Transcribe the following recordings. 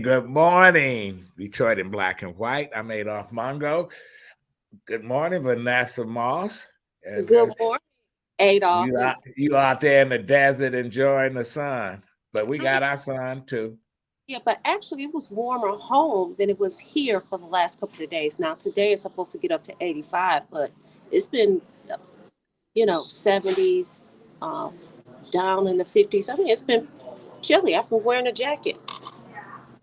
Good morning, Detroit in black and white. I'm Adolph Mongo. Good morning, Vanessa Moss. And, good morning, Adolph. You out there in the desert enjoying the sun, but we got our sun too. Yeah, but actually it was warmer home than it was here for the last couple of days. Now today is supposed to get up to 85, but it's been, 70s, down in the 50s. I mean, it's been chilly. I've been wearing a jacket.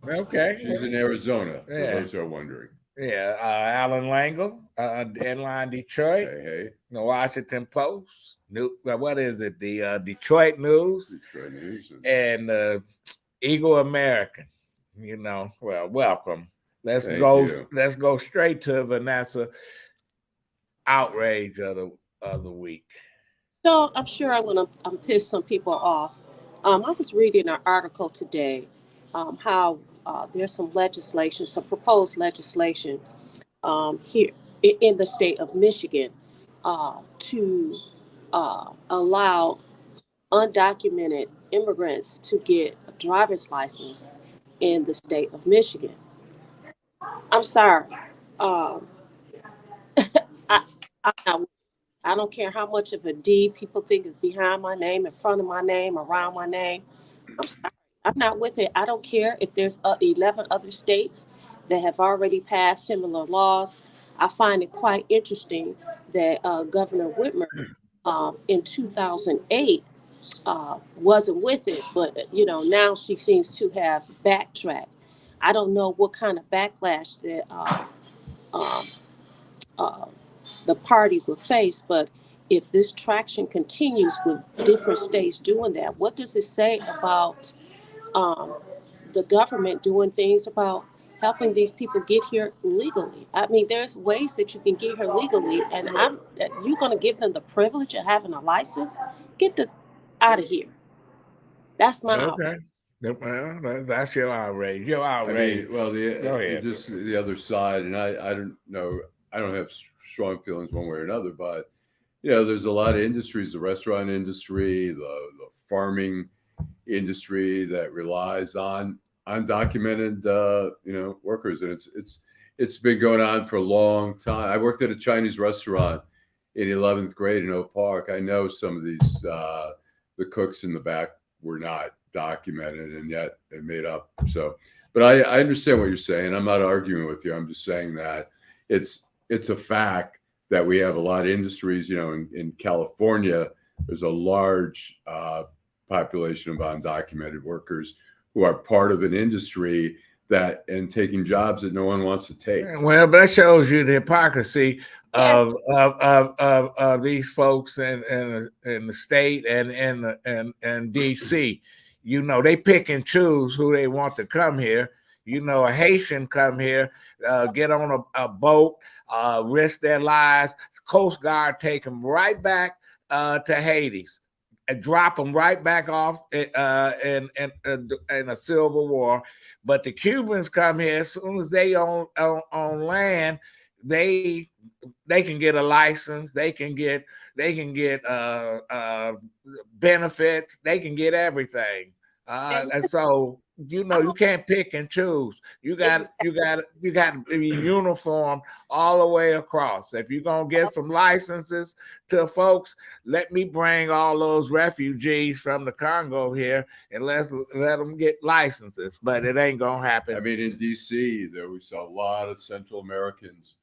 Okay. She's in Arizona, for those who are wondering. Yeah, Allan Lengel, Inline Detroit. Hey. The Washington Post. What is it? The Detroit News. Detroit News. And Eagle American. Well, welcome. Let's go straight to Vanessa. Outrage of the week. So I'm sure I'm gonna piss some people off. I was reading an article today, how there's some proposed legislation here in the state of Michigan to allow undocumented immigrants to get a driver's license in the state of Michigan. I'm sorry. I don't care how much of a D people think is behind my name, in front of my name, around my name. I'm sorry. I'm not with it. I don't care if there's 11 other states that have already passed similar laws. I find it quite interesting that Governor Whitmer in 2008 wasn't with it, but now she seems to have backtracked. I don't know what kind of backlash that the party will face, but if this traction continues with different states doing that, what does it say about the government doing things about helping these people get here legally? I mean, there's ways that you can get here legally, and you're going to give them the privilege of having a license? Get out of here. That's my outrage. Well, that's your outrage. Your outrage. I mean, just the other side, and I don't know. I don't have strong feelings one way or another, but there's a lot of industries, the restaurant industry, the farming industry that relies on undocumented workers, and it's been going on for a long time. I worked at a Chinese restaurant in 11th grade in Oak Park. I know some of these the cooks in the back were not documented, and yet they made up. So, but I understand what you're saying. I'm not arguing with you. I'm just saying that it's a fact that we have a lot of industries. In California, there's a large population of undocumented workers who are part of an industry and taking jobs that no one wants to take. Well, but that shows you the hypocrisy of these folks in the state and in DC. They pick and choose who they want to come here. A Haitian come here, get on a boat, risk their lives. Coast Guard take them right back to Hades and drop them right back off in a civil war. But the Cubans come here as soon as they on land, they can get a license, they can get benefits, they can get everything. And so you can't pick and choose. You got to be uniform all the way across. If you're gonna get some licenses to folks, let me bring all those refugees from the Congo here and let them get licenses. But it ain't gonna happen. I mean, in DC, we saw a lot of Central Americans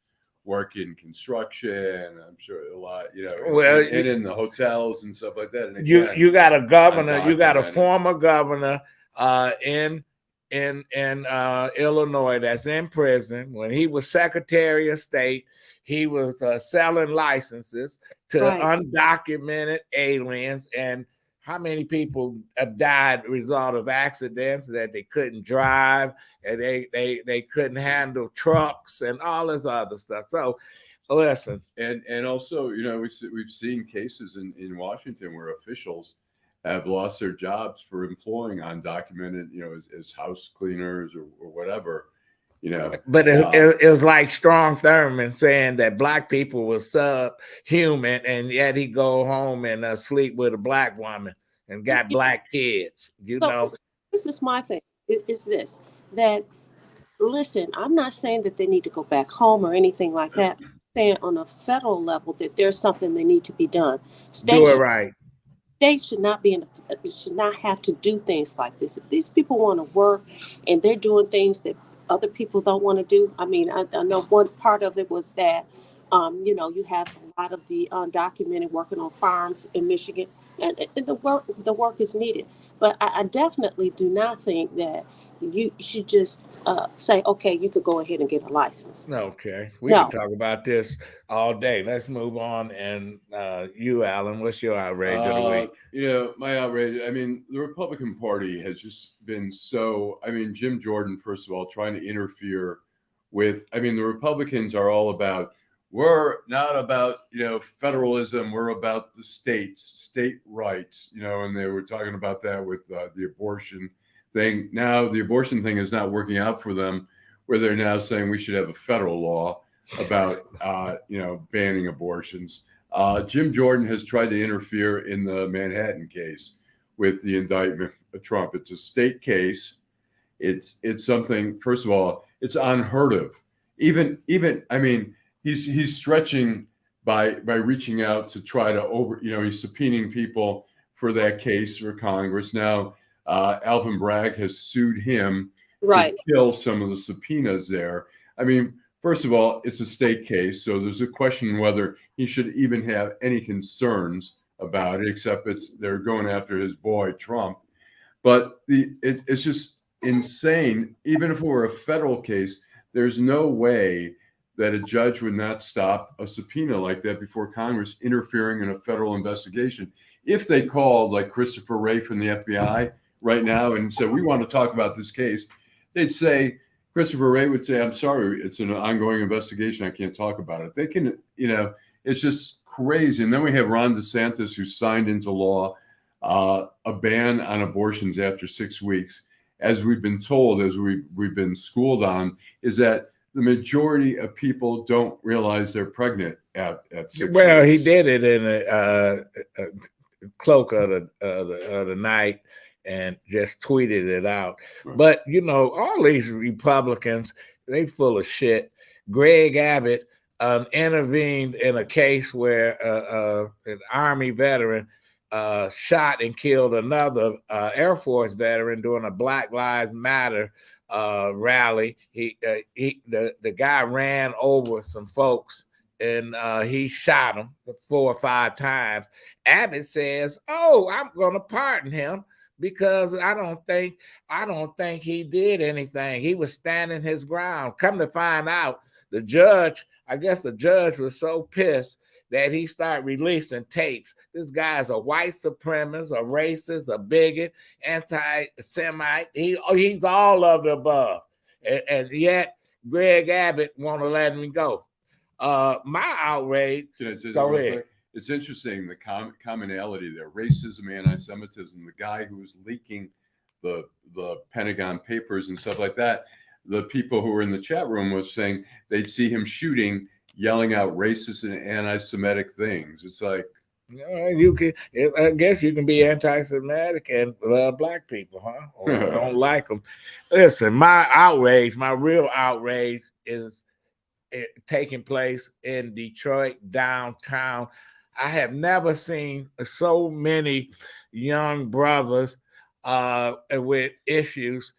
work in construction. I'm sure a lot, and in the hotels and stuff like that. And again, you got a governor, you got a former governor in Illinois that's in prison. When he was Secretary of State, he was selling licenses to undocumented aliens and how many people have died as a result of accidents that they couldn't drive and they couldn't handle trucks and all this other stuff. So listen. And also, we've seen cases in Washington where officials have lost their jobs for employing undocumented, as house cleaners or whatever, But it's like Strom Thurmond saying that black people were subhuman, and yet he go home and sleep with a black woman and got black kids. So this is my thing. Is this that? Listen, I'm not saying that they need to go back home or anything like that. I'm saying on a federal level that there's something that need to be done. Do it right. States should not should not have to do things like this. If these people want to work and they're doing things that other people don't want to do, I mean, I know one part of it was that, you have a lot of the undocumented working on farms in Michigan, and the work is needed. But I definitely do not think that you should just say, okay, you could go ahead and get a license. Okay, we can talk about this all day. Let's move on. And you, Allan, what's your outrage of the week? My outrage, the Republican Party has just been Jim Jordan, first of all, trying to interfere with, the Republicans are all about, we're not about, federalism, we're about the states, state rights, and they were talking about that with the abortion thing. Now the abortion thing is not working out for them, where they're now saying we should have a federal law about banning abortions. Jim Jordan has tried to interfere in the Manhattan case with the indictment of Trump. It's a state case. It's something, first of all, it's unheard of. Even he's stretching by reaching out to try to he's subpoenaing people for that case for Congress. Now Alvin Bragg has sued him to kill some of the subpoenas there. First of all, it's a state case, so there's a question whether he should even have any concerns about it, except they're going after his boy Trump. But it's just insane. Even if it were a federal case, there's no way that a judge would not stop a subpoena like that before Congress interfering in a federal investigation. If they called like Christopher Wray from the FBI right now and said, we want to talk about this case, they'd say, Christopher Wray would say, I'm sorry, it's an ongoing investigation. I can't talk about it. They can, it's just crazy. And then we have Ron DeSantis, who signed into law a ban on abortions after 6 weeks. As we've been told, as we've been schooled on, is that the majority of people don't realize they're pregnant at 6 weeks. Well, he did it in a cloak of the night and just tweeted it out. Right. But, all these Republicans, they full of shit. Greg Abbott intervened in a case where an Army veteran shot and killed another Air Force veteran during a Black Lives Matter rally. The guy ran over some folks and he shot him 4 or 5 times. Abbott says, "Oh, I'm going to pardon him because I don't think he did anything. He was standing his ground." Come to find out, the judge was so pissed that he started releasing tapes. This guy's a white supremacist, a racist, a bigot, anti-Semite. He's all of the above. And yet Greg Abbott won't let him go. My outrage, go ahead. It's interesting, the commonality there, racism, anti-Semitism, the guy who was leaking the Pentagon papers and stuff like that, the people who were in the chat room was saying they'd see him shooting, yelling out racist and anti-Semitic things. It's like, I guess you can be anti-Semitic and love black people, huh? Or don't like them. Listen, my real outrage is taking place in Detroit downtown. I have never seen so many young brothers with issues.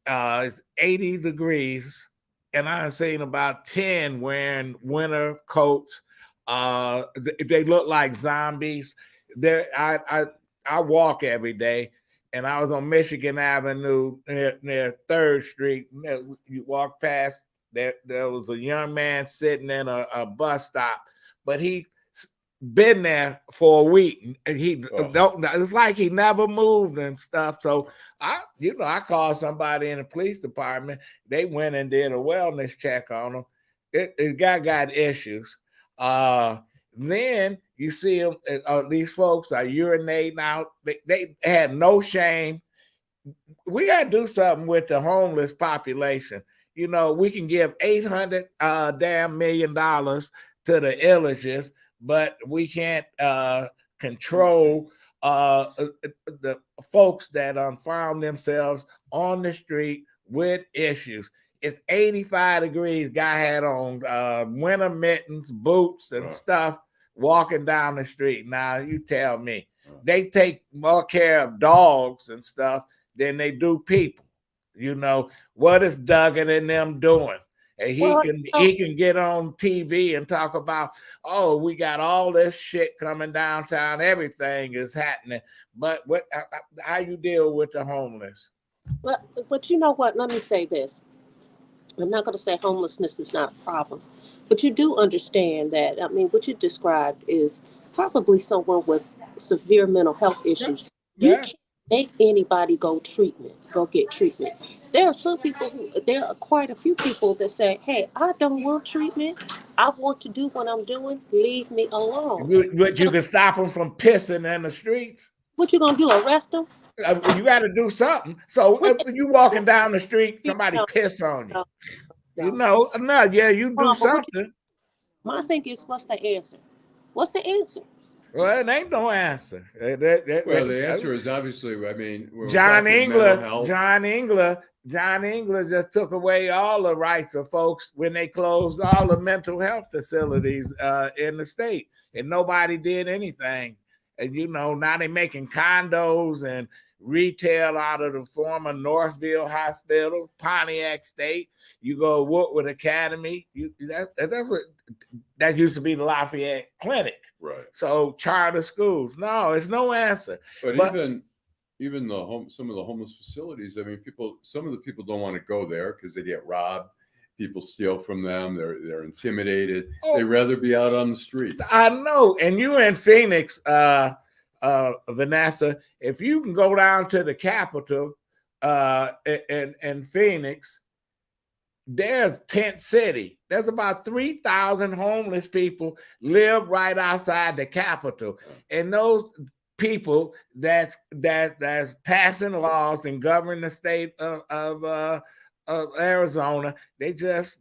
It's 80 degrees, and I've seen about 10 wearing winter coats. They look like zombies. I walk every day, and I was on Michigan Avenue near 3rd Street. You walk past, there was a young man sitting in a bus stop, but he been there for a week. And he Oh. don't. It's like he never moved and stuff. So I called somebody in the police department. They went and did a wellness check on him. The guy got issues. Then you see him. These folks are urinating out. They had no shame. We got to do something with the homeless population. We can give $800 million to the illegals, but we can't control the folks that found themselves on the street with issues. It's 85 degrees. Guy had on winter mittens, boots, and stuff walking down the street. Now, you tell me. They take more care of dogs and stuff than they do people. What is Duggan and them doing? And he can get on TV and talk about, oh, we got all this shit coming downtown. Everything is happening. But how you deal with the homeless? Well, but you know what? Let me say this. I'm not going to say homelessness is not a problem, but you do understand that. I mean, what you described is probably someone with severe mental health issues. You can't make anybody go get treatment. There are quite a few people that say, hey, I don't want treatment. I want to do what I'm doing. Leave me alone. But you can stop them from pissing in the streets. What you going to do, arrest them? You got to do something. So if you walking down the street, somebody piss on you. You do something. My thing is, what's the answer? What's the answer? Well, it ain't no answer. The answer is obviously, John Engler just took away all the rights of folks when they closed all the mental health facilities in the state, and nobody did anything. And now they're making condos and retail out of the former Northville Hospital, Pontiac State. You go Woodward Academy. That used to be the Lafayette Clinic. Right. So charter schools. No, it's no answer. But even some of the homeless facilities, I mean, some of the people don't want to go there because they get robbed. People steal from them. They're intimidated. They'd rather be out on the street. I know. And you in Phoenix, Vanessa, if you can go down to the Capitol in Phoenix, there's Tent City. There's about 3,000 homeless people live right outside the Capitol. And those people that's passing laws and governing the state of Arizona, they just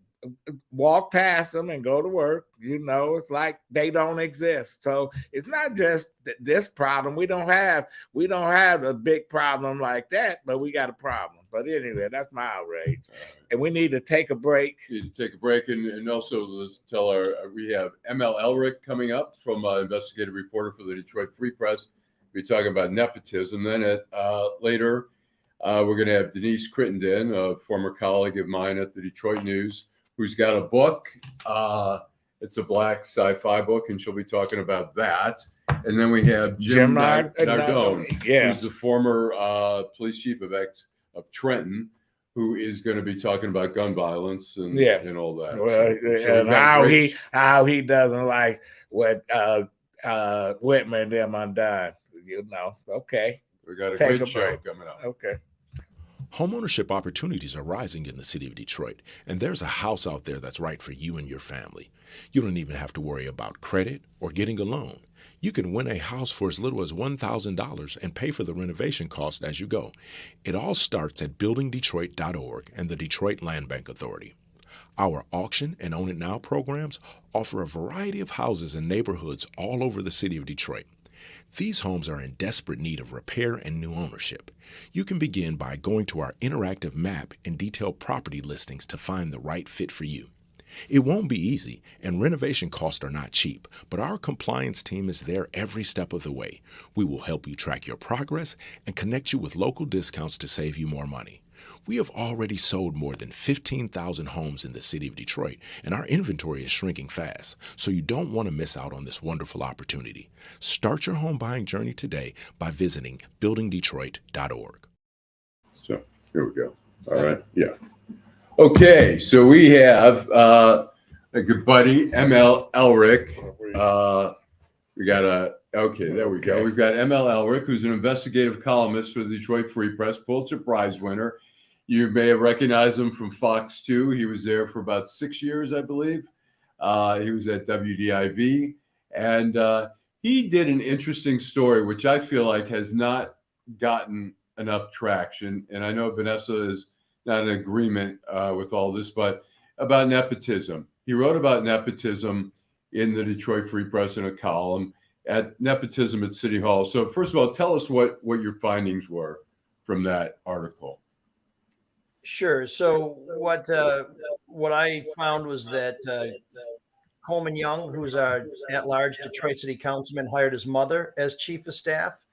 walk past them and go to work. It's like they don't exist. So it's not just this problem. We don't have a big problem like that, but we got a problem. But anyway, that's my outrage. And we need to take a break. And also let's tell we have ML Elrick coming up from investigative reporter for the Detroit Free Press. We're talking about nepotism. Then later, we're going to have Denise Crittendon, a former colleague of mine at the Detroit News, who's got a book. It's a black sci-fi book, and she'll be talking about that. And then we have Jim Nardone, who's the former police chief of Trenton, who is going to be talking about gun violence and all that. Well, and how he doesn't like what Whitmer and them undone. Okay. We got a great show coming up. Okay. Homeownership opportunities are rising in the city of Detroit, and there's a house out there that's right for you and your family. You don't even have to worry about credit or getting a loan. You can win a house for as little as $1,000 and pay for the renovation cost as you go. It all starts at buildingdetroit.org and the Detroit Land Bank Authority. Our auction and Own It Now programs offer a variety of houses in neighborhoods all over the city of Detroit. These homes are in desperate need of repair and new ownership. You can begin by going to our interactive map and detailed property listings to find the right fit for you. It won't be easy, and renovation costs are not cheap, but our compliance team is there every step of the way. We will help you track your progress and connect you with local discounts to save you more money. We have already sold more than 15,000 homes in the city of Detroit, and our inventory is shrinking fast, so you don't want to miss out on this wonderful opportunity. Start your home buying journey today by visiting buildingdetroit.org. So here we go. All right. Yeah. Okay. So we have a good buddy, ML Elrick, We got okay, there we go. We've got M.L. Elrick, who's an investigative columnist for the Detroit Free Press, Pulitzer Prize winner. You may have recognized him from Fox 2. He was there for about 6 years, I believe. He was at WDIV, and he did an interesting story, which I feel like has not gotten enough traction. And I know Vanessa is not in agreement with all this, but about nepotism. He wrote about nepotism in the Detroit Free Press in a column at nepotism at City Hall. So first of all, tell us what your findings were from that article. Sure. So what I found was that Coleman Young, who's our at-large Detroit City Councilman, hired his mother as chief of staff.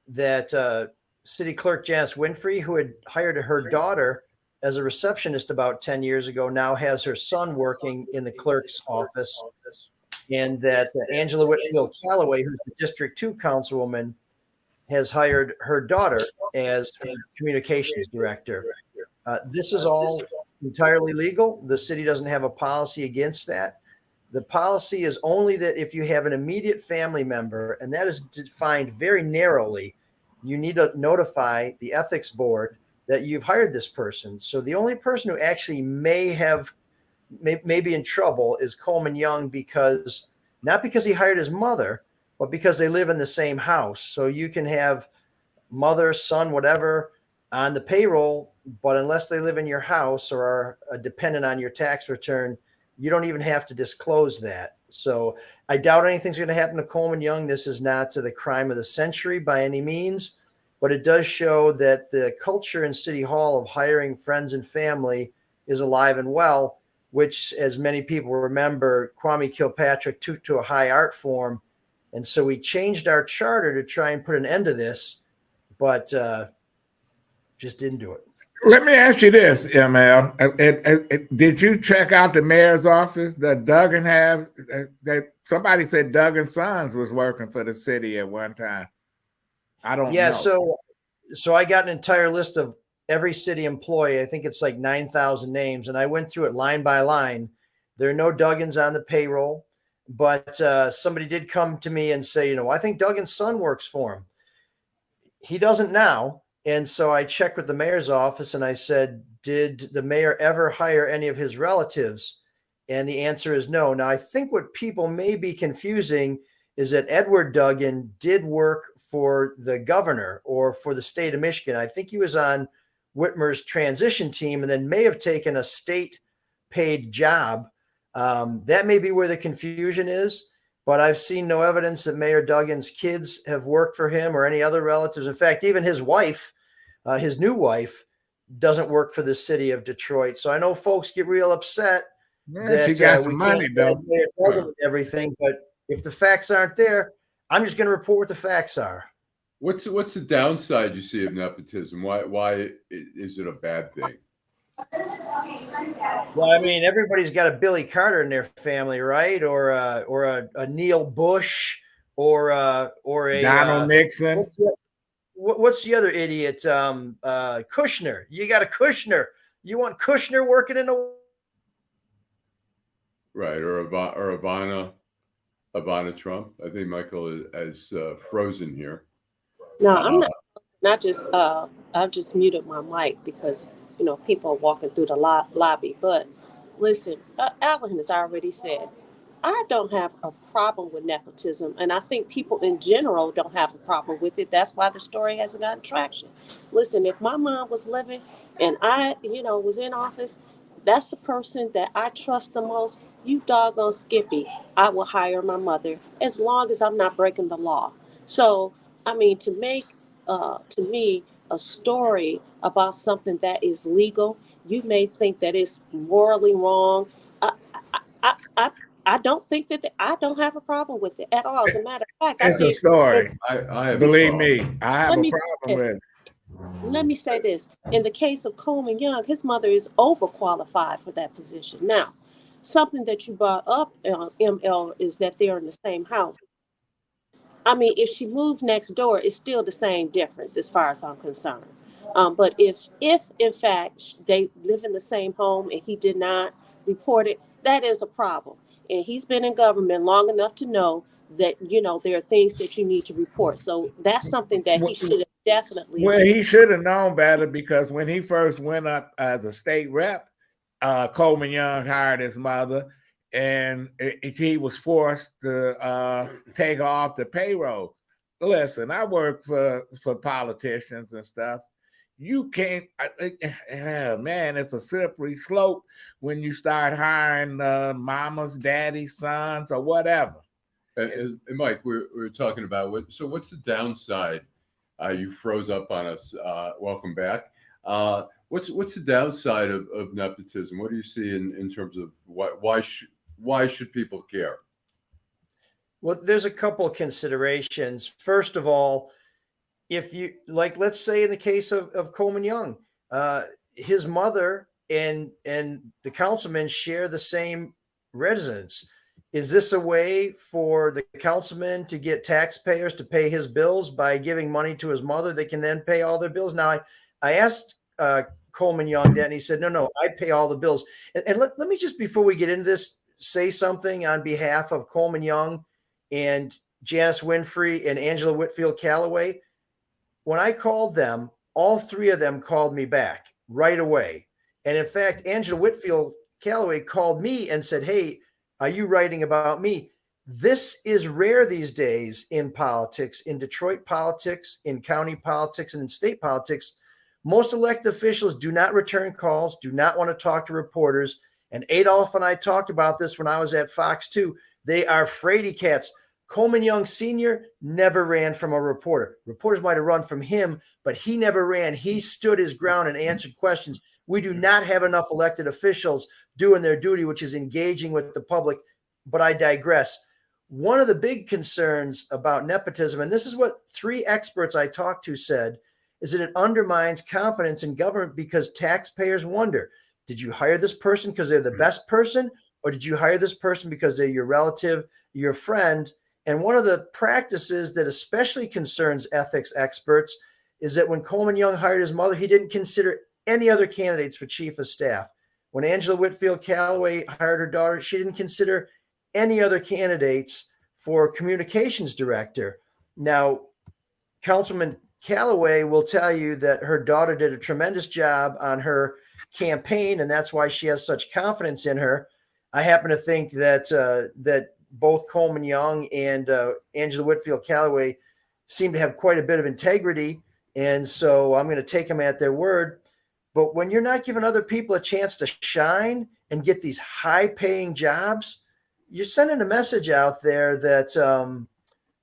That City Clerk Janice Winfrey, who had hired her daughter as a receptionist about 10 years ago, now has her son working in the clerk's office. And that Angela Whitfield Calloway, who's the District 2 councilwoman, has hired her daughter as her communications director. This is all entirely legal. The city doesn't have a policy against that. The policy is only that if you have an immediate family member, and that is defined very narrowly, you need to notify the ethics board that you've hired this person. So the only person who actually may be in trouble is Coleman Young, because not because he hired his mother, but because they live in the same house. So you can have mother, son, whatever on the payroll, but unless they live in your house or are dependent on your tax return, you don't even have to disclose that. So I doubt anything's going to happen to Coleman Young. This is not the crime of the century by any means, but it does show that the culture in City Hall of hiring friends and family is alive and well, which, as many people remember, Kwame Kilpatrick took to a high art form. And so we changed our charter to try and put an end to this, but just didn't do it. Let me ask you this, ML. Did you check out the mayor's office that Duggan have? That somebody said Duggan Sons was working for the city at one time. I don't know. Yeah, so I got an entire list of every city employee. I think it's like 9,000 names, and I went through it line by line. There are no Duggans on the payroll, but somebody did come to me and say, I think Duggan's son works for him. He doesn't now. And so I checked with the mayor's office and I said, did the mayor ever hire any of his relatives? And the answer is no. Now, I think what people may be confusing is that Edward Duggan did work for the governor or for the state of Michigan. I think he was on Whitmer's transition team and then may have taken a state paid job. That may be where the confusion is, but I've seen no evidence that Mayor Duggan's kids have worked for him or any other relatives. In fact, even his wife, his new wife, doesn't work for the city of Detroit. So I know folks get real upset that she got some money, though. Everything, but if the facts aren't there, I'm just going to report what the facts are. What's the downside you see of nepotism? Why is it a bad thing? Well, I mean, everybody's got a Billy Carter in their family, right? Or a Neil Bush, or a Donald Nixon. What's the other idiot? Kushner. You got a Kushner. You want Kushner working in a right, or Ivana Trump. I think Michael is frozen here. No, I'm not just. I've just muted my mic because people are walking through the lobby. But listen, Allan has already said, I don't have a problem with nepotism, and I think people in general don't have a problem with it. That's why the story hasn't gotten traction. Listen, if my mom was living and I, was in office, that's the person that I trust the most. You doggone Skippy, I will hire my mother as long as I'm not breaking the law. So, I mean, to make, to me, a story about something that is legal, you may think that it's morally wrong. I don't think that I don't have a problem with it at all. As a matter of fact, it's a story. I have believe me, I have a problem with it. Let me say this. In the case of Coleman Young, his mother is overqualified for that position. Now, something that you brought up, ML, is that they're in the same house. I mean, if she moved next door, it's still the same difference as far as I'm concerned. But if in fact they live in the same home and he did not report it, that is a problem. And he's been in government long enough to know that, you know, there are things that you need to report. So that's something that he should have definitely. Well, he should have known better, because when he first went up as a state rep, Coleman Young hired his mother, and he was forced to take off the payroll. Listen, I work for politicians and stuff. You can't, man, it's a slippery slope when you start hiring mamas, daddies, sons, or whatever. And Mike, we're talking about what's the downside? You froze up on us. Welcome back. What's the downside of nepotism? What do you see in terms of why should people care? Well, there's a couple of considerations. First of all, if you like, let's say in the case of Coleman Young, his mother and the councilman share the same residence. Is this a way for the councilman to get taxpayers to pay his bills by giving money to his mother that can then pay all their bills? Now, I asked Coleman Young that, and he said, no, I pay all the bills. And let me just, before we get into this, say something on behalf of Coleman Young and Janice Winfrey and Angela Whitfield Calloway. When I called them, all three of them called me back right away. And in fact, Angela Whitfield Calloway called me and said, hey, are you writing about me? This is rare these days in politics, in Detroit politics, in county politics, and in state politics. Most elected officials do not return calls, do not want to talk to reporters. And Adolph and I talked about this when I was at Fox 2. They are fraidy cats. Coleman Young Sr. never ran from a reporter. Reporters might have run from him, but he never ran. He stood his ground and answered questions. We do not have enough elected officials doing their duty, which is engaging with the public. But I digress. One of the big concerns about nepotism, and this is what three experts I talked to said, is that it undermines confidence in government because taxpayers wonder, did you hire this person because they're the best person? Or did you hire this person because they're your relative, your friend? And one of the practices that especially concerns ethics experts is that when Coleman Young hired his mother, he didn't consider any other candidates for chief of staff. When Angela Whitfield Calloway hired her daughter, she didn't consider any other candidates for communications director. Now, Councilman Calloway will tell you that her daughter did a tremendous job on her campaign, and that's why she has such confidence in her. I happen to think that that both Coleman Young and Angela Whitfield Calloway seem to have quite a bit of integrity, and so I'm going to take them at their word. But when you're not giving other people a chance to shine and get these high-paying jobs, you're sending a message out there that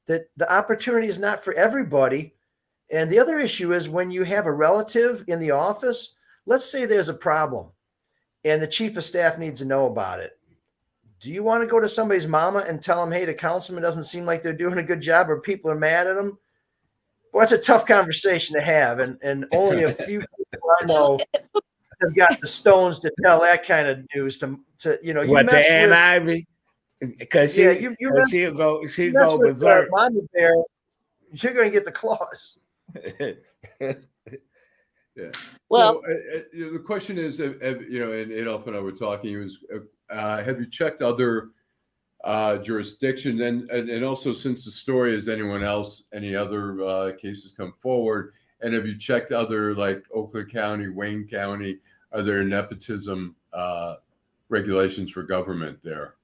that the opportunity is not for everybody. And the other issue is when you have a relative in the office, let's say there's a problem and the chief of staff needs to know about it. Do you want to go to somebody's mama and tell them, hey, the councilman doesn't seem like they're doing a good job or people are mad at them? Well, it's a tough conversation to have. And only a few people I know have got the stones to tell that kind of news to you know, you What, mess to Ann with, Ivy? Because yeah, she'll go with berserk. Mama Bear, you're going to get the claws. Yeah. Well, so, the question is, you know, and Adolph and I were talking. Was have you checked other jurisdictions, and also since the story, has any other cases come forward, and have you checked other like Oakland County, Wayne County? Are there nepotism regulations for government there?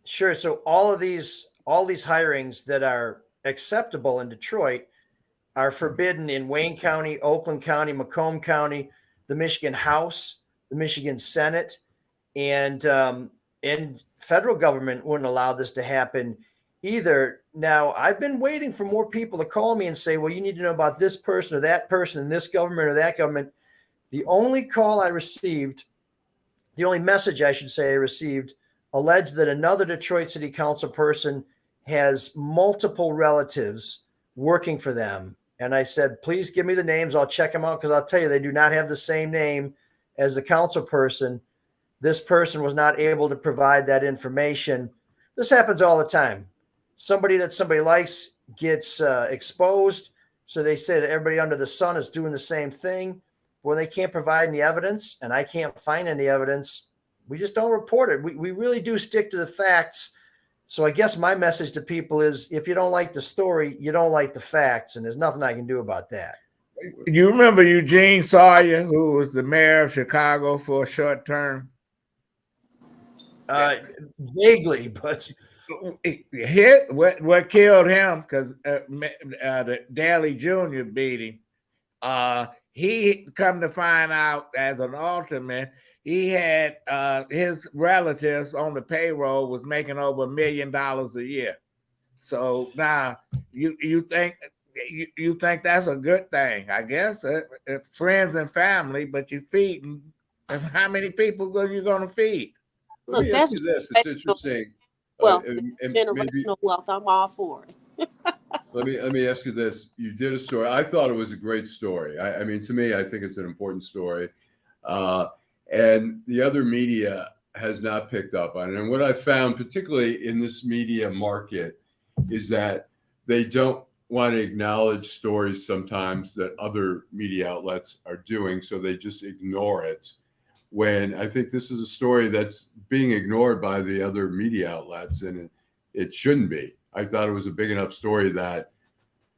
Sure. So all these hirings that are acceptable in Detroit are forbidden in Wayne County, Oakland County, Macomb County, the Michigan House, the Michigan Senate, and federal government wouldn't allow this to happen either. Now, I've been waiting for more people to call me and say, well, you need to know about this person or that person in this government or that government. The only call I received, the only message I should say I received, alleged that another Detroit City Council person has multiple relatives working for them. And I said, please give me the names. I'll check them out because I'll tell you, they do not have the same name as the council person. This person was not able to provide that information. This happens all the time. Somebody that somebody likes gets exposed. So they say that everybody under the sun is doing the same thing. When they can't provide any evidence, and I can't find any evidence, we just don't report it. We really do stick to the facts So I guess my message to people is, if you don't like the story, you don't like the facts, and there's nothing I can do about that. You remember Eugene Sawyer, who was the mayor of Chicago for a short term? Vaguely, but What killed him, because the Daley Jr. beat him. He come to find out, as an alderman, he had his relatives on the payroll was making over $1 million a year. So now you think that's a good thing, I guess. Friends and family, but you're feeding. And how many people are you going to feed? Let me ask you this. It's interesting. Well, and generational maybe, wealth, I'm all for it. let me ask you this. You did a story. I thought it was a great story. I mean, to me, I think it's an important story. And the other media has not picked up on it. And what I found, particularly in this media market, is that they don't want to acknowledge stories sometimes that other media outlets are doing, so they just ignore it. When I think this is a story that's being ignored by the other media outlets, and it shouldn't be. I thought it was a big enough story that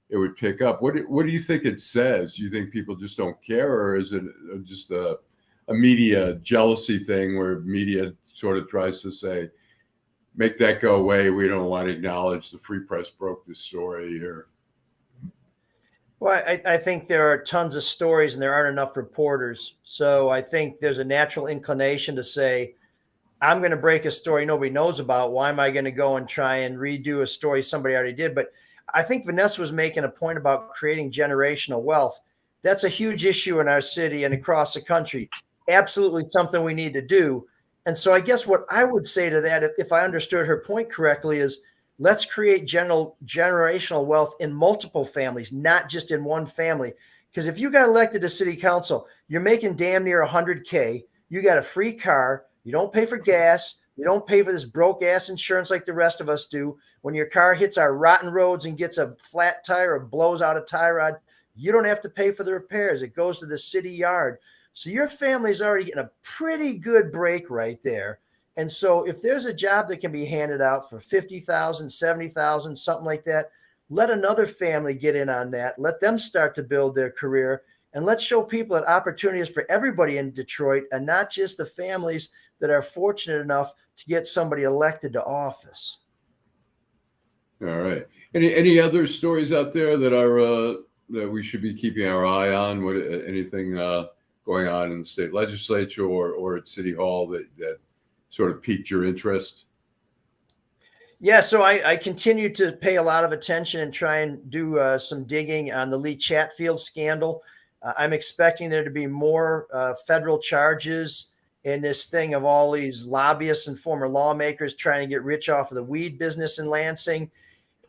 it would pick up. What do you think it says? Do you think people just don't care, or is it just a media jealousy thing where media sort of tries to say, make that go away, we don't want to acknowledge the Free Press broke this story here? Well, I think there are tons of stories and there aren't enough reporters. So I think there's a natural inclination to say, I'm going to break a story nobody knows about. Why am I going to go and try and redo a story somebody already did? But I think Vanessa was making a point about creating generational wealth. That's a huge issue in our city and across the country. Absolutely something we need to do. And so I guess what I would say to that, if I understood her point correctly, is let's create generational wealth in multiple families, not just in one family. Because if you got elected to city council, you're making damn near $100K. You got a free car. You don't pay for gas. You don't pay for this broke ass insurance like the rest of us do. When your car hits our rotten roads and gets a flat tire or blows out a tie rod, you don't have to pay for the repairs. It goes to the city yard. So your family's already getting a pretty good break right there. And so if there's a job that can be handed out for $50,000, $70,000, something like that, let another family get in on that. Let them start to build their career. And let's show people that opportunity is for everybody in Detroit, and not just the families that are fortunate enough to get somebody elected to office. All right. Any other stories out there that are that we should be keeping our eye on? What anything going on in the state legislature or at City Hall that sort of piqued your interest? Yeah, so I continue to pay a lot of attention and try and do some digging on the Lee Chatfield scandal. I'm expecting there to be more federal charges in this thing of all these lobbyists and former lawmakers trying to get rich off of the weed business in Lansing.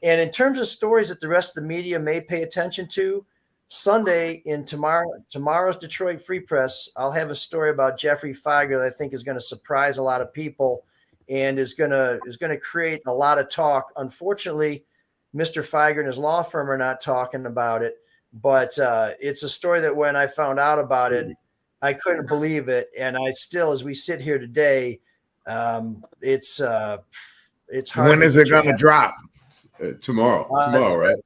And in terms of stories that the rest of the media may pay attention to, Sunday in tomorrow's Detroit Free Press, I'll have a story about Geoffrey Fieger that I think is going to surprise a lot of people and is going to create a lot of talk. Unfortunately, Mr. Fieger and his law firm are not talking about it, but it's a story that when I found out about it, I couldn't believe it, and I still, as we sit here today, it's hard. When is it going to drop? Tomorrow, right?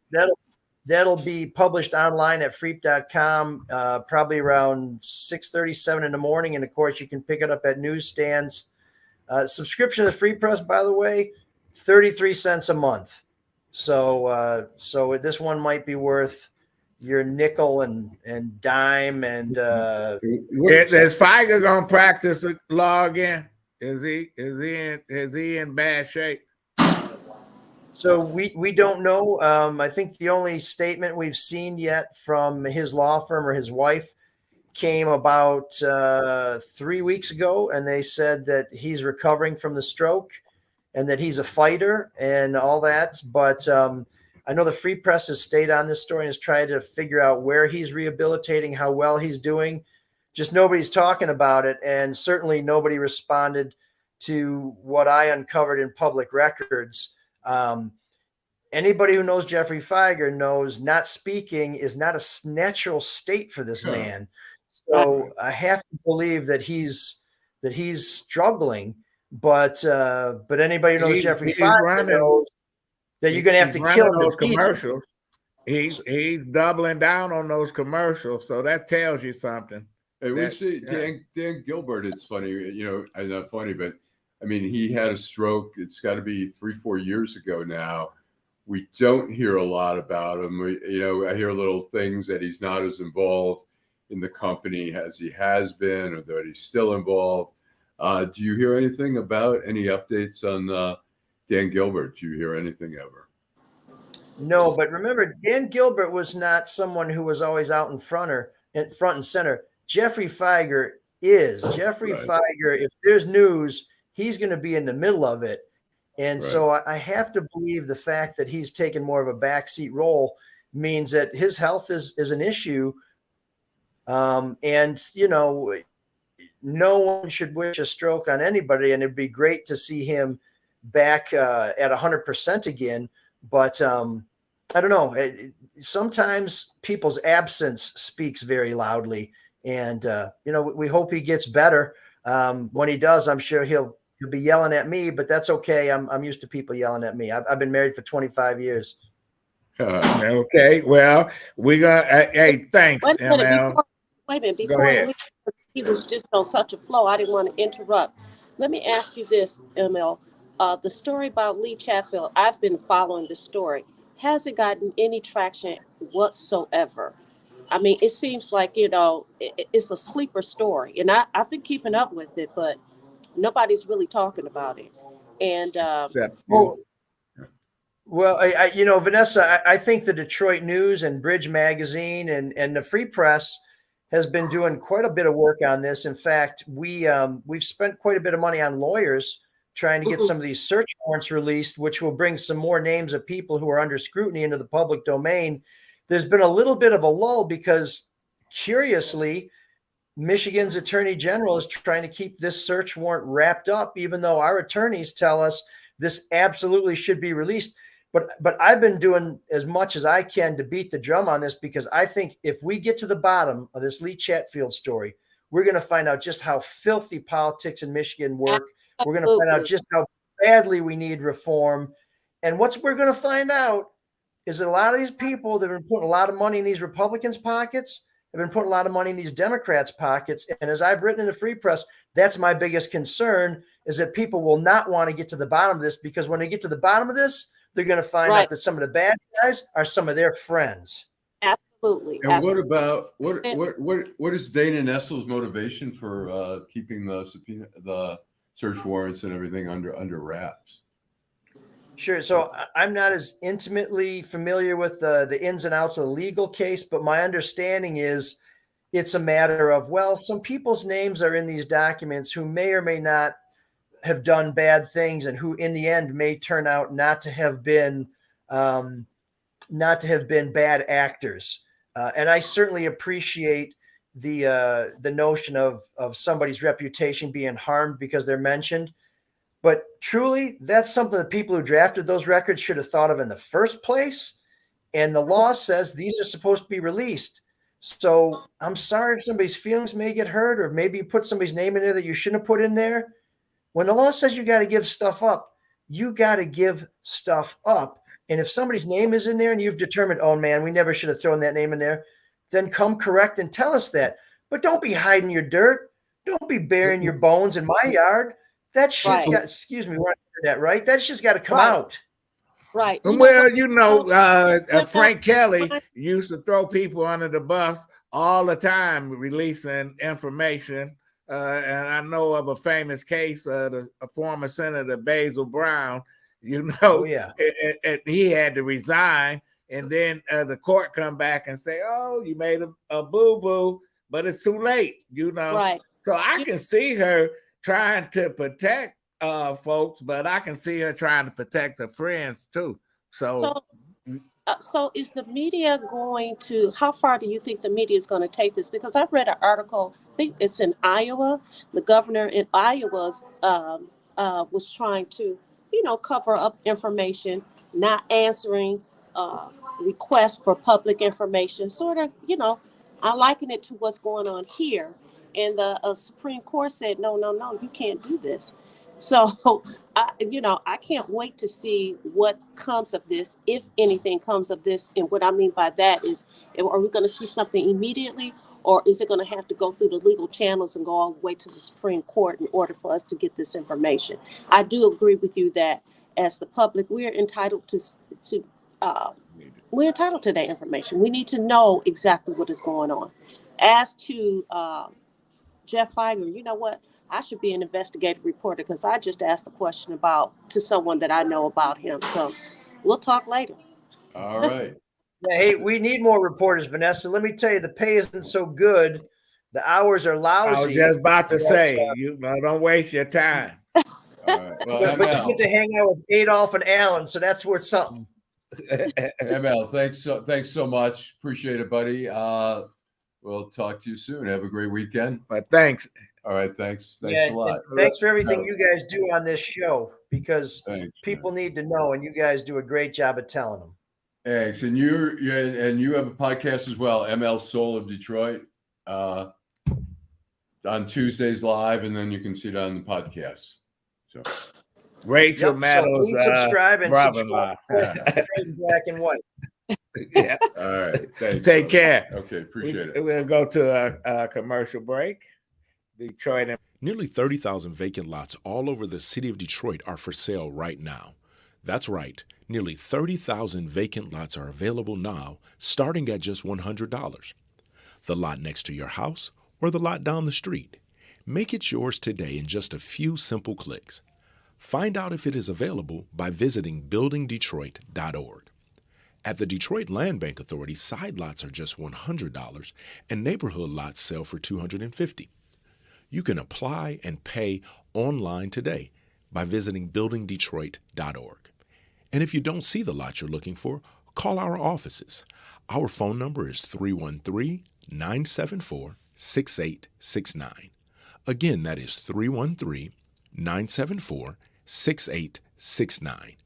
That'll be published online at freep.com, probably around 6:37 in the morning. And of course, you can pick it up at newsstands. Subscription to the Free Press, by the way, 33 cents a month. So this one might be worth your nickel and dime. And is Fieger gonna practice law again? Is he in bad shape? So we don't know. I think the only statement we've seen yet from his law firm or his wife came about 3 weeks ago, and they said that he's recovering from the stroke and that he's a fighter and all that. But I know the Free Press has stayed on this story and has tried to figure out where he's rehabilitating, how well he's doing. Just nobody's talking about it, and certainly nobody responded to what I uncovered in public records. Anybody who knows Geoffrey Fieger knows not speaking is not a natural state for this man. So I have to believe that he's struggling. But anybody who knows Geoffrey He's Fieger running. knows that you're going to have to kill him those to beat him. commercials. He's doubling down on those commercials, so that tells you something. Hey, we see Dan Gilbert. It's funny, not funny, but I mean, he had a stroke. It's got to be 3-4 years ago now. We don't hear a lot about him. I hear little things that he's not as involved in the company as he has been, or that he's still involved. Do you hear anything about any updates on Dan Gilbert? Do you hear anything ever? No, but remember, Dan Gilbert was not someone who was always out in front and center. Geoffrey Fieger is. Geoffrey Fieger, if there's news, he's going to be in the middle of it. And so I have to believe the fact that he's taken more of a backseat role means that his health is an issue. And, no one should wish a stroke on anybody. And it'd be great to see him back at 100% again. But I don't know. Sometimes people's absence speaks very loudly. And, we hope he gets better. When he does, I'm sure he'll be yelling at me, but that's okay. I'm used to people yelling at me. I've been married for 25 years. Okay. Well, we're going to, hey, thanks, ML. Wait a minute. Before he was just on such a flow, I didn't want to interrupt. Let me ask you this, ML. The story about Lee Chatfield, I've been following the story. Has it gotten any traction whatsoever? I mean, it seems like, it's a sleeper story. And I've been keeping up with it, but nobody's really talking about it. And Vanessa, I think the Detroit News and Bridge Magazine and the Free Press has been doing quite a bit of work on this. In fact, we've spent quite a bit of money on lawyers trying to get some of these search warrants released, which will bring some more names of people who are under scrutiny into the public domain. There's been a little bit of a lull because, curiously, Michigan's Attorney General is trying to keep this search warrant wrapped up, even though our attorneys tell us this absolutely should be released. But I've been doing as much as I can to beat the drum on this, because I think if we get to the bottom of this Lee Chatfield story, we're going to find out just how filthy politics in Michigan work. We're going to find out just how badly we need reform. And what we're going to find out is that a lot of these people that have been putting a lot of money in these Republicans' pockets have been putting a lot of money in these Democrats' pockets. And as I've written in the Free Press, that's my biggest concern, is that people will not want to get to the bottom of this, because when they get to the bottom of this, they're going to find out that some of the bad guys are some of their friends. Absolutely. And what about what is Dana Nessel's motivation for keeping the search warrants and everything under wraps? Sure. So I'm not as intimately familiar with the ins and outs of the legal case, but my understanding is it's a matter of, well, some people's names are in these documents who may or may not have done bad things, and who in the end may turn out not to have been bad actors. And I certainly appreciate the notion of somebody's reputation being harmed because they're mentioned. But truly, that's something that people who drafted those records should have thought of in the first place. And the law says these are supposed to be released. So I'm sorry if somebody's feelings may get hurt, or maybe you put somebody's name in there that you shouldn't have put in there. When the law says you got to give stuff up, you got to give stuff up. And if somebody's name is in there and you've determined, oh man, we never should have thrown that name in there, then come correct and tell us that. But don't be hiding your dirt. Don't be burying your bones in my yard. That shit's got, excuse me, we're on the internet, right? That shit's got to come out. Right. Well, Frank Kelly used to throw people under the bus all the time, releasing information. And I know of a famous case, a former Senator Basil Brown, he had to resign. And then the court come back and say, oh, you made a boo-boo, but it's too late, Right. So I can see her trying to protect folks, but I can see her trying to protect her friends too. So is the media going to, how far do you think the media is going to take this? Because I've read an article, I think it's in Iowa. The governor in Iowa was trying to, cover up information, not answering requests for public information, sort of, I liken it to what's going on here. And the Supreme Court said, no, you can't do this. So, I can't wait to see what comes of this, if anything comes of this. And what I mean by that is, are we going to see something immediately, or is it going to have to go through the legal channels and go all the way to the Supreme Court in order for us to get this information? I do agree with you that as the public, we're entitled to that information. We need to know exactly what is going on. As to Jeff Fieger, you know what? I should be an investigative reporter because I just asked a question to someone that I know about him. So we'll talk later. All right. Yeah, hey, we need more reporters, Vanessa. Let me tell you, the pay isn't so good. The hours are lousy. I was just about to say, don't waste your time. All right. Well, but you get to hang out with Adolph and Allan, so that's worth something. ML, thanks so much. Appreciate it, buddy. We'll talk to you soon. Have a great weekend. But thanks. All right, thanks a lot. Thanks for everything you guys do on this show, because people need to know, and you guys do a great job of telling them. Thanks. And you have a podcast as well, ML Soul of Detroit, on Tuesdays live, and then you can see it on the podcast. So Rachel Meadows, so subscribe and brother-in-law. Black and white. Yeah. All right. Thanks. Take care. Okay. Appreciate it. We'll go to a commercial break. Detroit. Nearly 30,000 vacant lots all over the city of Detroit are for sale right now. That's right. Nearly 30,000 vacant lots are available now, starting at just $100. The lot next to your house or the lot down the street. Make it yours today in just a few simple clicks. Find out if it is available by visiting buildingdetroit.org. At the Detroit Land Bank Authority, side lots are just $100 and neighborhood lots sell for $250. You can apply and pay online today by visiting buildingdetroit.org. And if you don't see the lot you're looking for, call our offices. Our phone number is 313-974-6869. Again, that is 313-974-6869.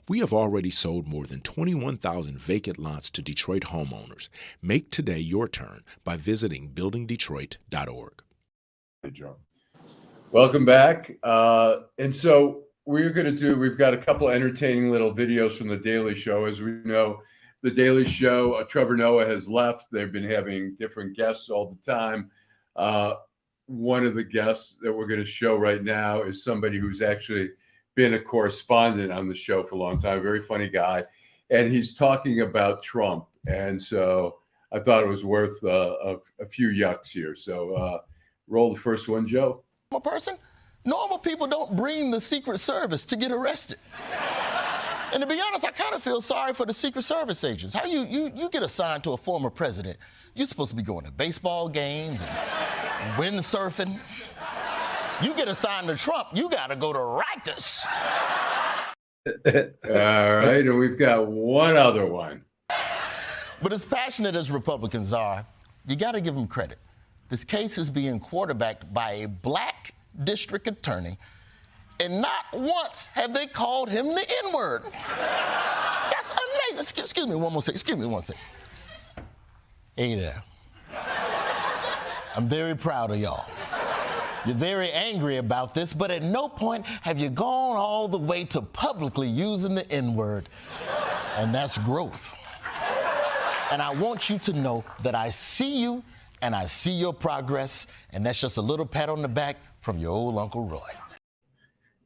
We have already sold more than 21,000 vacant lots to Detroit homeowners. Make today your turn by visiting buildingdetroit.org. Hey, Joe. Welcome back. And so we've got a couple entertaining little videos from The Daily Show. As we know, The Daily Show, Trevor Noah has left. They've been having different guests all the time. One of the guests that we're going to show right now is somebody who's actually been a correspondent on the show for a long time, very funny guy. And he's talking about Trump. And so I thought it was worth a few yucks here. So roll the first one, Joe. Normal people don't bring the Secret Service to get arrested. And to be honest, I kind of feel sorry for the Secret Service agents. How you get assigned to a former president, you're supposed to be going to baseball games and windsurfing. You get assigned to Trump, you got to go to Rikers. All right, and we've got one other one. But as passionate as Republicans are, you got to give them credit. This case is being quarterbacked by a black district attorney, and not once have they called him the N-word. That's amazing. Excuse me one second. Hey there. I'm very proud of y'all. You're very angry about this, but at no point have you gone all the way to publicly using the N-word, and that's growth. And I want you to know that I see you and I see your progress, and that's just a little pat on the back from your old Uncle Roy.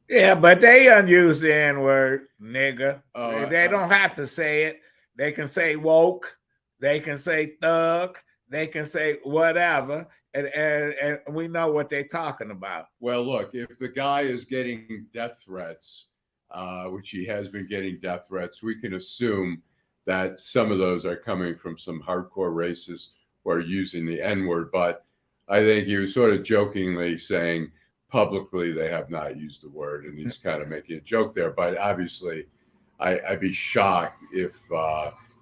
Yeah, but they unuse the N-word, nigga. They don't have to say it. They can say woke. They can say thug. They can say whatever. And we know what they're talking about. Well, look, if the guy is getting death threats, which he has been getting death threats, we can assume that some of those are coming from some hardcore racists who are using the N-word. But I think he was sort of jokingly saying publicly they have not used the word, and he's kind of making a joke there. But obviously, I'd be shocked if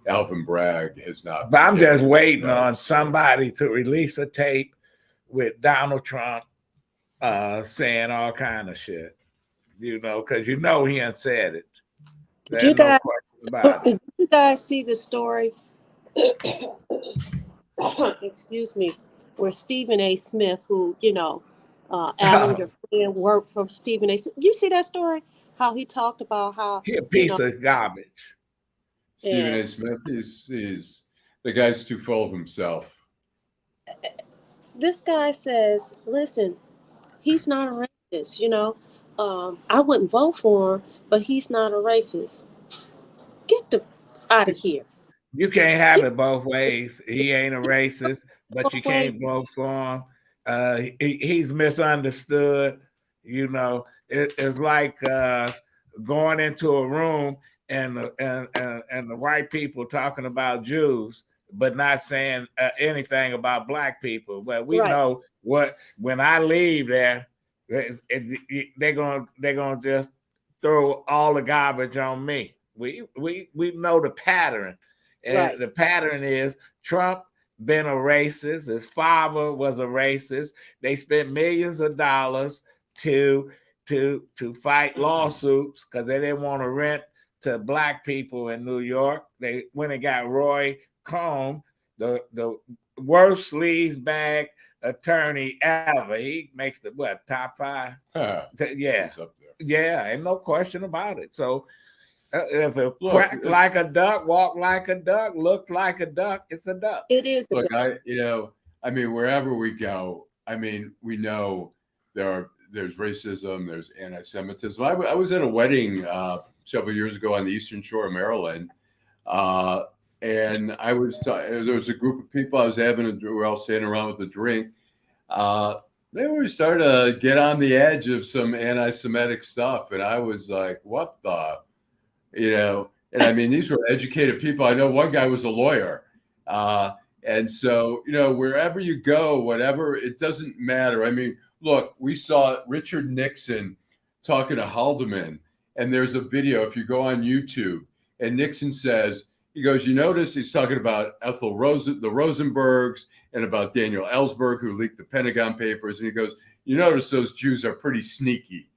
Alvin Bragg has not. But I'm just waiting on somebody to release a tape with Donald Trump saying all kind of shit, because he ain't said it. Did you guys see the story? Excuse me, where Stephen A. Smith, who Allen, your friend, worked for Stephen A. You see that story? How he talked about how He a piece of garbage. Stephen and A. Smith, he's the guy's too full of himself. this guy says, "Listen, he's not a racist. I wouldn't vote for him, but he's not a racist. Get the out of here. You can't have Get it both ways. He ain't a racist, but you both ways." can't vote for him. He's misunderstood. It's like going into a room and the white people talking about Jews, but not saying anything about black people. But we Right. know when I leave there, they're gonna just throw all the garbage on me. We know the pattern, and Right. the pattern is Trump been a racist. His father was a racist. They spent millions of dollars to fight lawsuits because they didn't want to rent to black people in New York. They went and got Roy Cohn, the worst sleazebag attorney ever. He makes the top 5? Yeah, He's up there. yeah, ain't no question about it. So if it quacks like a duck, walk like a duck, look like a duck, it's a duck. It is. Look, wherever we go, we know there's racism, there's anti-Semitism. I was at a wedding several years ago on the Eastern Shore of Maryland, and there was a group of people I was we were all standing around with a drink. They were starting to get on the edge of some anti-Semitic stuff, and I was like, "What the?" These were educated people. I know one guy was a lawyer. And so, wherever you go, whatever, it doesn't matter. Look, we saw Richard Nixon talking to Haldeman, and there's a video, if you go on YouTube, and Nixon says, he goes, you notice he's talking about the Rosenbergs and about Daniel Ellsberg, who leaked the Pentagon Papers. And he goes, you notice those Jews are pretty sneaky.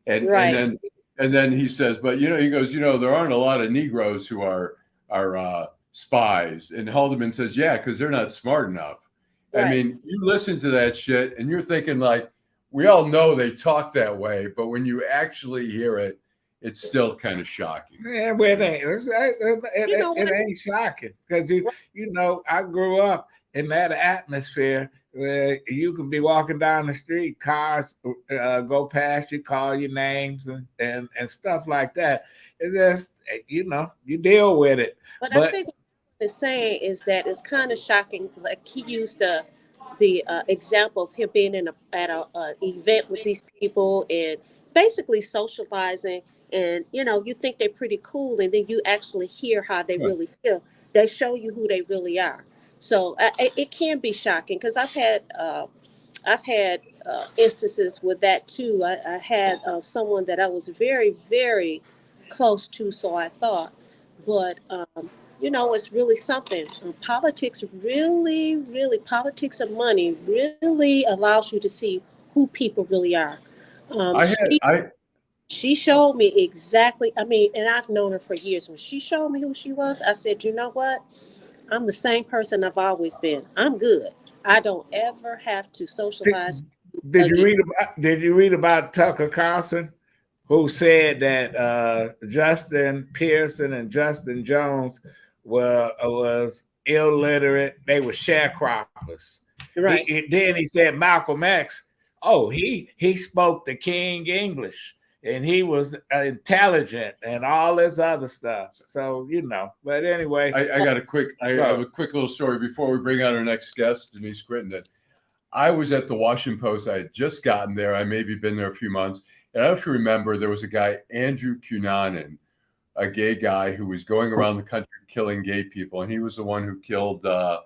And then he says, but he goes, there aren't a lot of Negroes who are spies. And Haldeman says, yeah, because they're not smart enough. Right. You listen to that shit and you're thinking like, we all know they talk that way, but when you actually hear it, it's still kind of shocking. Yeah, well, it ain't. It ain't shocking because I grew up in that atmosphere where you can be walking down the street, cars go past you, call your names and stuff like that. It's just you deal with it. But I think what he's saying is that it's kind of shocking. Like he used the example of him being at a event with these people and basically socializing. And you think they're pretty cool, and then you actually hear how they really feel. They show you who they really are. So it can be shocking because I've had instances with that too. I had someone that I was very, very close to, so I thought, but it's really something. Politics and money really allows you to see who people really are. She showed me exactly, and I've known her for years. When she showed me who she was, I said, you know what? I'm the same person I've always been. I'm good. I don't ever have to socialize. Did you read about Tucker Carlson, who said that Justin Pearson and Justin Jones was illiterate? They were sharecroppers. Right. Then he said Malcolm X, he spoke the King English. And he was intelligent and all this other stuff. So, but anyway. I have a quick little story before we bring on our next guest, Denise Crittendon. I was at the Washington Post. I had just gotten there. I maybe been there a few months. And I don't know if you remember, there was a guy, Andrew Cunanan, a gay guy who was going around the country killing gay people. And he was the one who killed the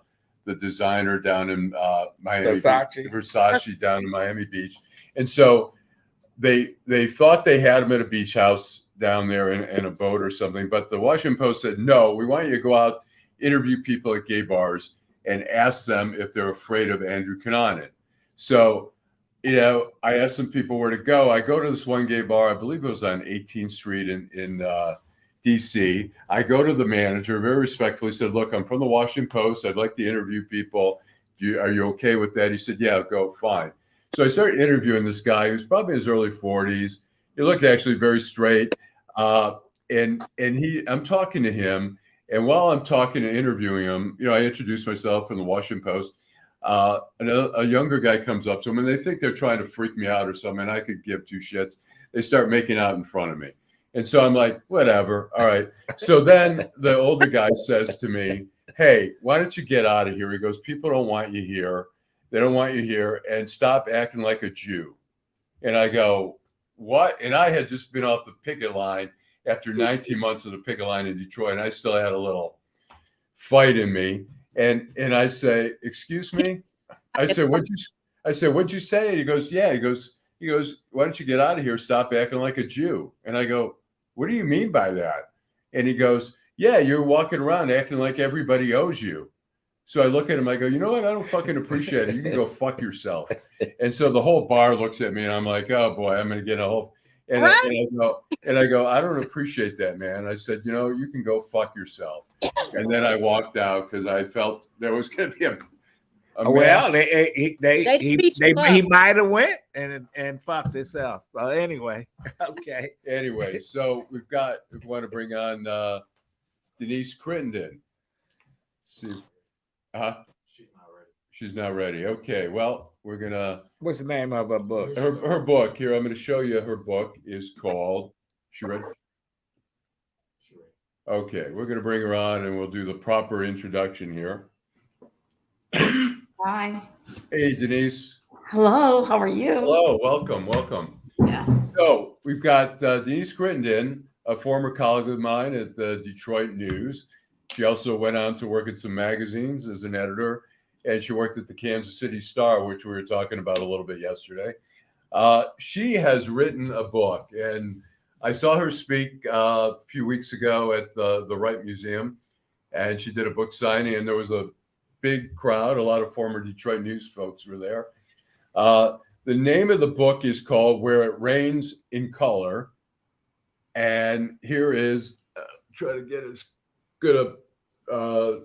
designer down in Miami Versace down in Miami Beach. And so they thought they had him at a beach house down there in a boat or something, but the Washington Post said, no, we want you to go out, interview people at gay bars and ask them if they're afraid of Andrew Cunanan. So, I asked some people where to go. I go to this one gay bar, I believe it was on 18th Street in DC. I go to the manager, very respectfully said, look, I'm from the Washington Post. I'd like to interview people. Are you okay with that? He said, yeah, go, fine. So I started interviewing this guy who's probably in his early 40s. He looked actually very straight. And I'm talking to him. And while I'm talking and interviewing him, I introduced myself in the Washington Post. A younger guy comes up to him, and they think they're trying to freak me out or something. And I could give two shits. They start making out in front of me. And so I'm like, whatever. All right. So then the older guy says to me, hey, why don't you get out of here? He goes, people don't want you here. They don't want you here, and stop acting like a Jew. And I go, what? And I had just been off the picket line after 19 months of the picket line in Detroit, and I still had a little fight in me. And I say, excuse me? I said, what'd you say? He goes, yeah. He goes, why don't you get out of here? Stop acting like a Jew. And I go, what do you mean by that? And he goes, yeah, you're walking around acting like everybody owes you. So I look at him, I go, you know what? I don't fucking appreciate it. You can go fuck yourself. And so the whole bar looks at me and I'm like, oh boy, I'm going to get a whole, and I go, I don't appreciate that, man. I said, you can go fuck yourself. And then I walked out because I felt there was going to be a well, mess. he might have went and fucked himself. Well, anyway, okay. Anyway, so we want to bring on Denise Crittendon. See. She's not ready. Okay. Well, we're gonna. What's the name of her book? Her book here. I'm going to show you. Her book is called. She ready? Okay. We're going to bring her on, and we'll do the proper introduction here. Hi. Hey, Denise. Hello. How are you? Hello. Welcome. Yeah. So we've got Denise Grindin, a former colleague of mine at the Detroit News. She also went on to work at some magazines as an editor, and she worked at the Kansas City Star, which we were talking about a little bit yesterday. She has written a book, and I saw her speak a few weeks ago at the Wright Museum, and she did a book signing, and there was a big crowd. A lot of former Detroit News folks were there. The name of the book is called Where It Rains in Color, and here is, try to get as good a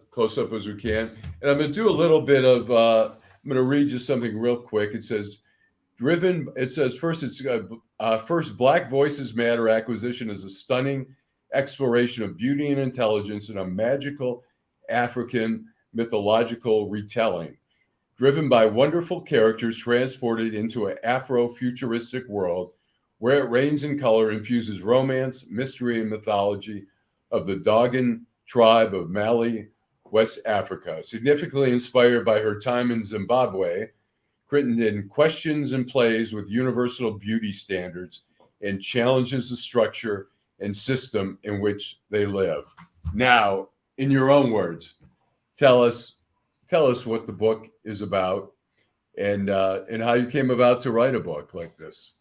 close up as we can. And I'm going to do a little bit of, I'm going to read just something real quick. It says, first, Black Voices Matter acquisition is a stunning exploration of beauty and intelligence in a magical African mythological retelling, driven by wonderful characters transported into an Afro-futuristic world. Where It Rains in Color infuses romance, mystery, and mythology of the Dogon tribe of Mali, West Africa. Significantly inspired by her time in Zimbabwe, Crittendon questions and plays with universal beauty standards and challenges the structure and system in which they live. Now, in your own words, tell us what the book is about and how you came about to write a book like this.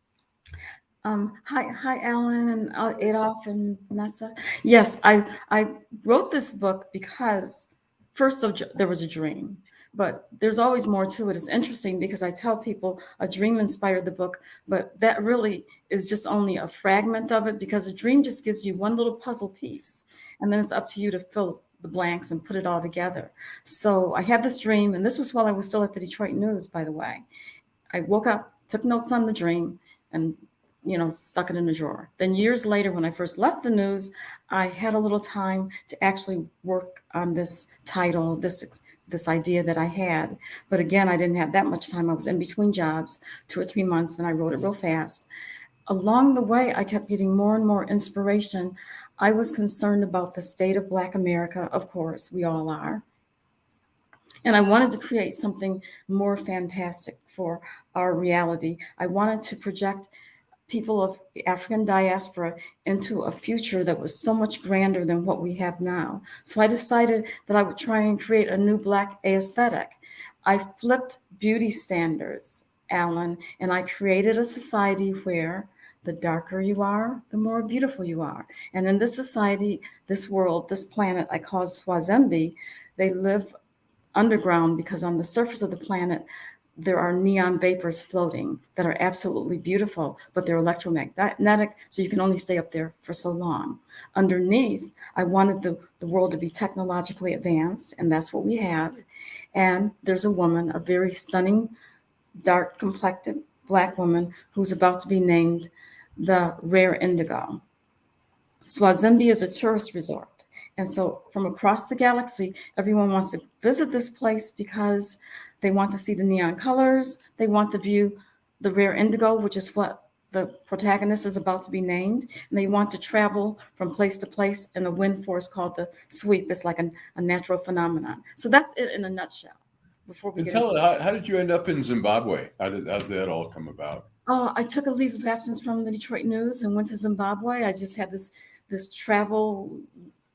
Hi, Allan and Adolph and Nessa. Yes, I wrote this book because first there was a dream, but there's always more to it. It's interesting because I tell people a dream inspired the book, but that really is just only a fragment of it because a dream just gives you one little puzzle piece, and then it's up to you to fill the blanks and put it all together. So I had this dream, and this was while I was still at the Detroit News, by the way. I woke up, took notes on the dream, and stuck it in a drawer. Then years later, when I first left the news, I had a little time to actually work on this title, this idea that I had. But again, I didn't have that much time. I was in between jobs, 2 or 3 months, and I wrote it real fast. Along the way, I kept getting more and more inspiration. I was concerned about the state of Black America. Of course, we all are. And I wanted to create something more fantastic for our reality. I wanted to project people of the African diaspora into a future that was so much grander than what we have now. So I decided that I would try and create a new Black aesthetic. I flipped beauty standards, Allan, and I created a society where the darker you are, the more beautiful you are. And in this society, this world, this planet I call Swazembe, they live underground because on the surface of the planet, there are neon vapors floating that are absolutely beautiful, but they're electromagnetic, so you can only stay up there for so long. Underneath, I wanted the world to be technologically advanced, and that's what we have. And there's a woman, a very stunning dark complected Black woman who's about to be named the rare indigo. Swazimbi is a tourist resort. And so from across the galaxy, everyone wants to visit this place because they want to see the neon colors. They want to view the rare indigo, which is what the protagonist is about to be named. And they want to travel from place to place in a wind force called the sweep. It's like a natural phenomenon. So that's it in a nutshell. Before we And get tell into how did you end up in Zimbabwe? How did that all come about? I took a leave of absence from the Detroit News and went to Zimbabwe. I just had this travel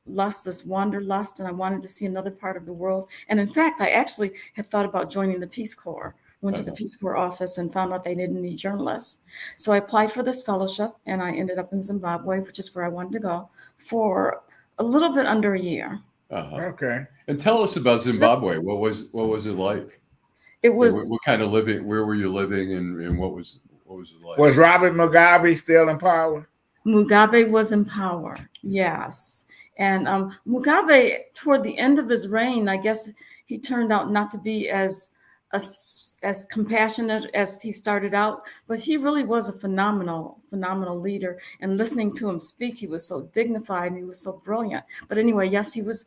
lust, this wanderlust, and I wanted to see another part of the world. And in fact, I actually had thought about joining the Peace Corps. Went to the Peace Corps office and found out they didn't need journalists. So I applied for this fellowship, and I ended up in Zimbabwe, which is where I wanted to go, for a little bit under a year. Okay. And tell us about Zimbabwe. What was it like? It was What kind of living? Where were you living, and what was it like? Was Robert Mugabe still in power? Mugabe was in power, yes. And Mugabe, toward the end of his reign, I guess he turned out not to be as compassionate as he started out, but he really was a phenomenal leader. And listening to him speak, he was so dignified and he was so brilliant. But anyway, yes, he was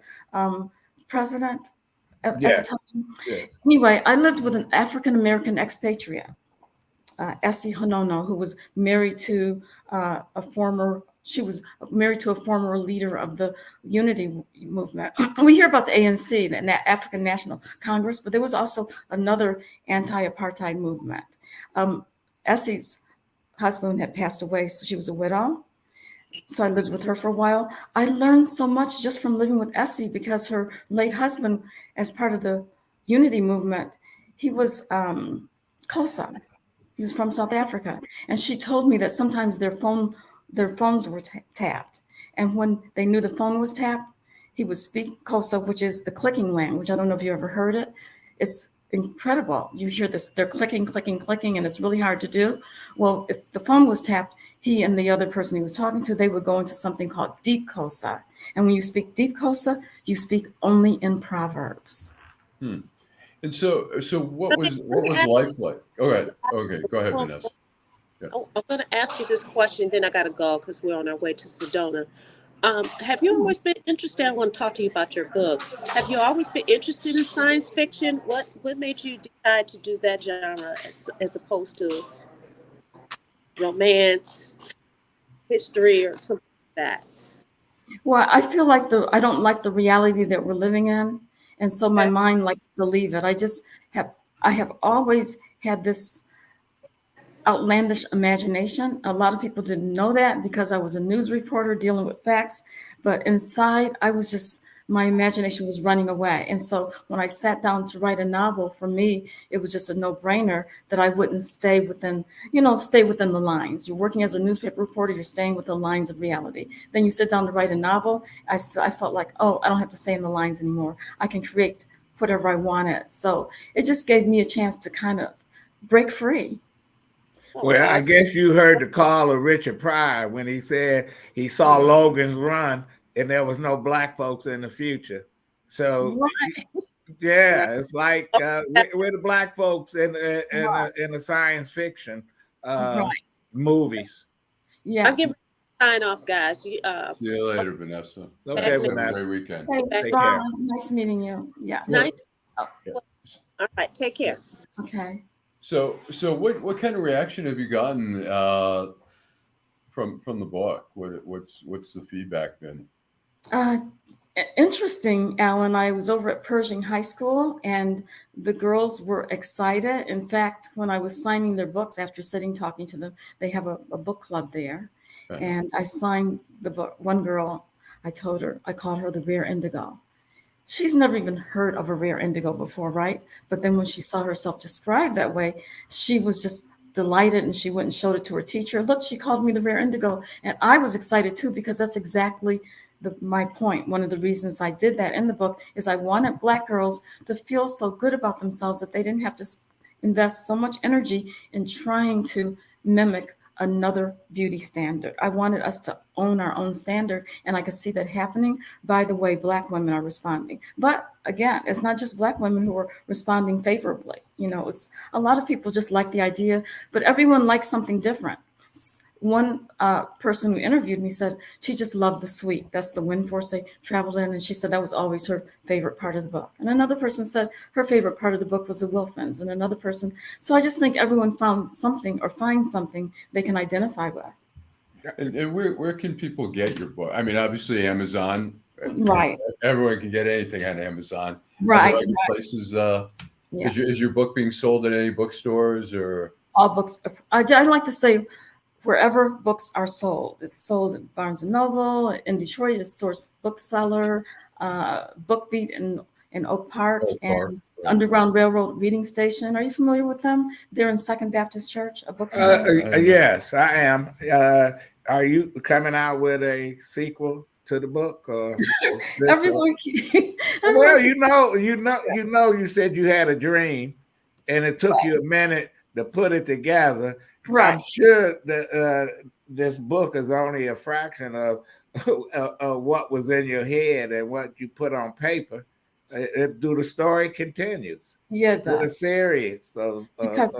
president at the time. Yes. Anyway, I lived with an African-American expatriate, Essie Honono, who was married to she was married to a former leader of the Unity movement. We hear about the ANC, the African National Congress, but there was also another anti-apartheid movement. Essie's husband had passed away, so she was a widow. So I lived with her for a while. I learned so much just from living with Essie because her late husband, as part of the Unity movement, he was Xhosa. He was from South Africa. And she told me that sometimes their phones were tapped. And when they knew the phone was tapped, he would speak Xhosa, which is the clicking language. I don't know if you ever heard it. It's incredible. You hear this, they're clicking, and it's really hard to do. Well, if the phone was tapped, he and the other person he was talking to, they would go into something called deep Xhosa. And when you speak deep Xhosa, you speak only in proverbs. And so what was life like? Okay, go ahead, Vanessa. Yeah. I'm going to ask you this question, then I got to go because we're on our way to Sedona. Have you always been interested? I want to talk to you about your book. Have you always been interested in science fiction? What made you decide to do that genre as opposed to romance, history, or something like that? Well, I feel like I don't like the reality that we're living in. And so my mind likes to leave it. I have always had this outlandish imagination. A lot of people didn't know that because I was a news reporter dealing with facts, but inside my imagination was running away. And so when I sat down to write a novel, for me, it was just a no-brainer that I wouldn't stay within the lines. You're working as a newspaper reporter, you're staying within the lines of reality. Then you sit down to write a novel. I felt like, I don't have to stay in the lines anymore. I can create whatever I wanted. So it just gave me a chance to kind of break free. Well, I guess you heard the call of Richard Pryor when he said he saw Logan's Run and there was no Black folks in the future. So, yeah, it's like we're the Black folks in the science fiction movies. Yeah. I'll give you a sign off, guys. See you later, Vanessa. Okay, Have Vanessa. a great weekend. Hey, Ron, nice meeting you. Yes. Nice. All right, take care. Okay. So what kind of reaction have you gotten from the book? What's the feedback been? Interesting, Alan. I was over at Pershing High School and the girls were excited. In fact, when I was signing their books after talking to them, they have a book club there. And I signed the book. One girl, I called her the Rare Indigo. She's never even heard of a rare indigo before, right? But then when she saw herself described that way, she was just delighted and she went and showed it to her teacher. Look, she called me the rare indigo. And I was excited too, because that's exactly my point. One of the reasons I did that in the book is I wanted Black girls to feel so good about themselves that they didn't have to invest so much energy in trying to mimic another beauty standard. I wanted us to own our own standard, and I could see that happening by the way Black women are responding. But again, it's not just Black women who are responding favorably. It's a lot of people just like the idea, but everyone likes something different. One person who interviewed me said she just loved the suite. That's the wind force they traveled in. And she said that was always her favorite part of the book. And another person said her favorite part of the book was the Wilfins. And another person. So I just think everyone found something or finds something they can identify with. And where can people get your book? I mean, obviously Amazon. Right. Everyone can get anything on Amazon. Right. Other places. Yeah. Is your book being sold at any bookstores or? All books. I like to say, wherever books are sold. It's sold at Barnes & Noble. In Detroit, it's Source Bookseller, BookBeat in Oak Park, and Underground Railroad Reading Station. Are you familiar with them? They're in Second Baptist Church, a bookstore. Yes, I am. Are you coming out with a sequel to the book? Or everyone. Well, you said you had a dream, and it took you a minute to put it together. Right. I'm sure that this book is only a fraction of what was in your head and what you put on paper. The story continues. Yeah, it does. The series. Because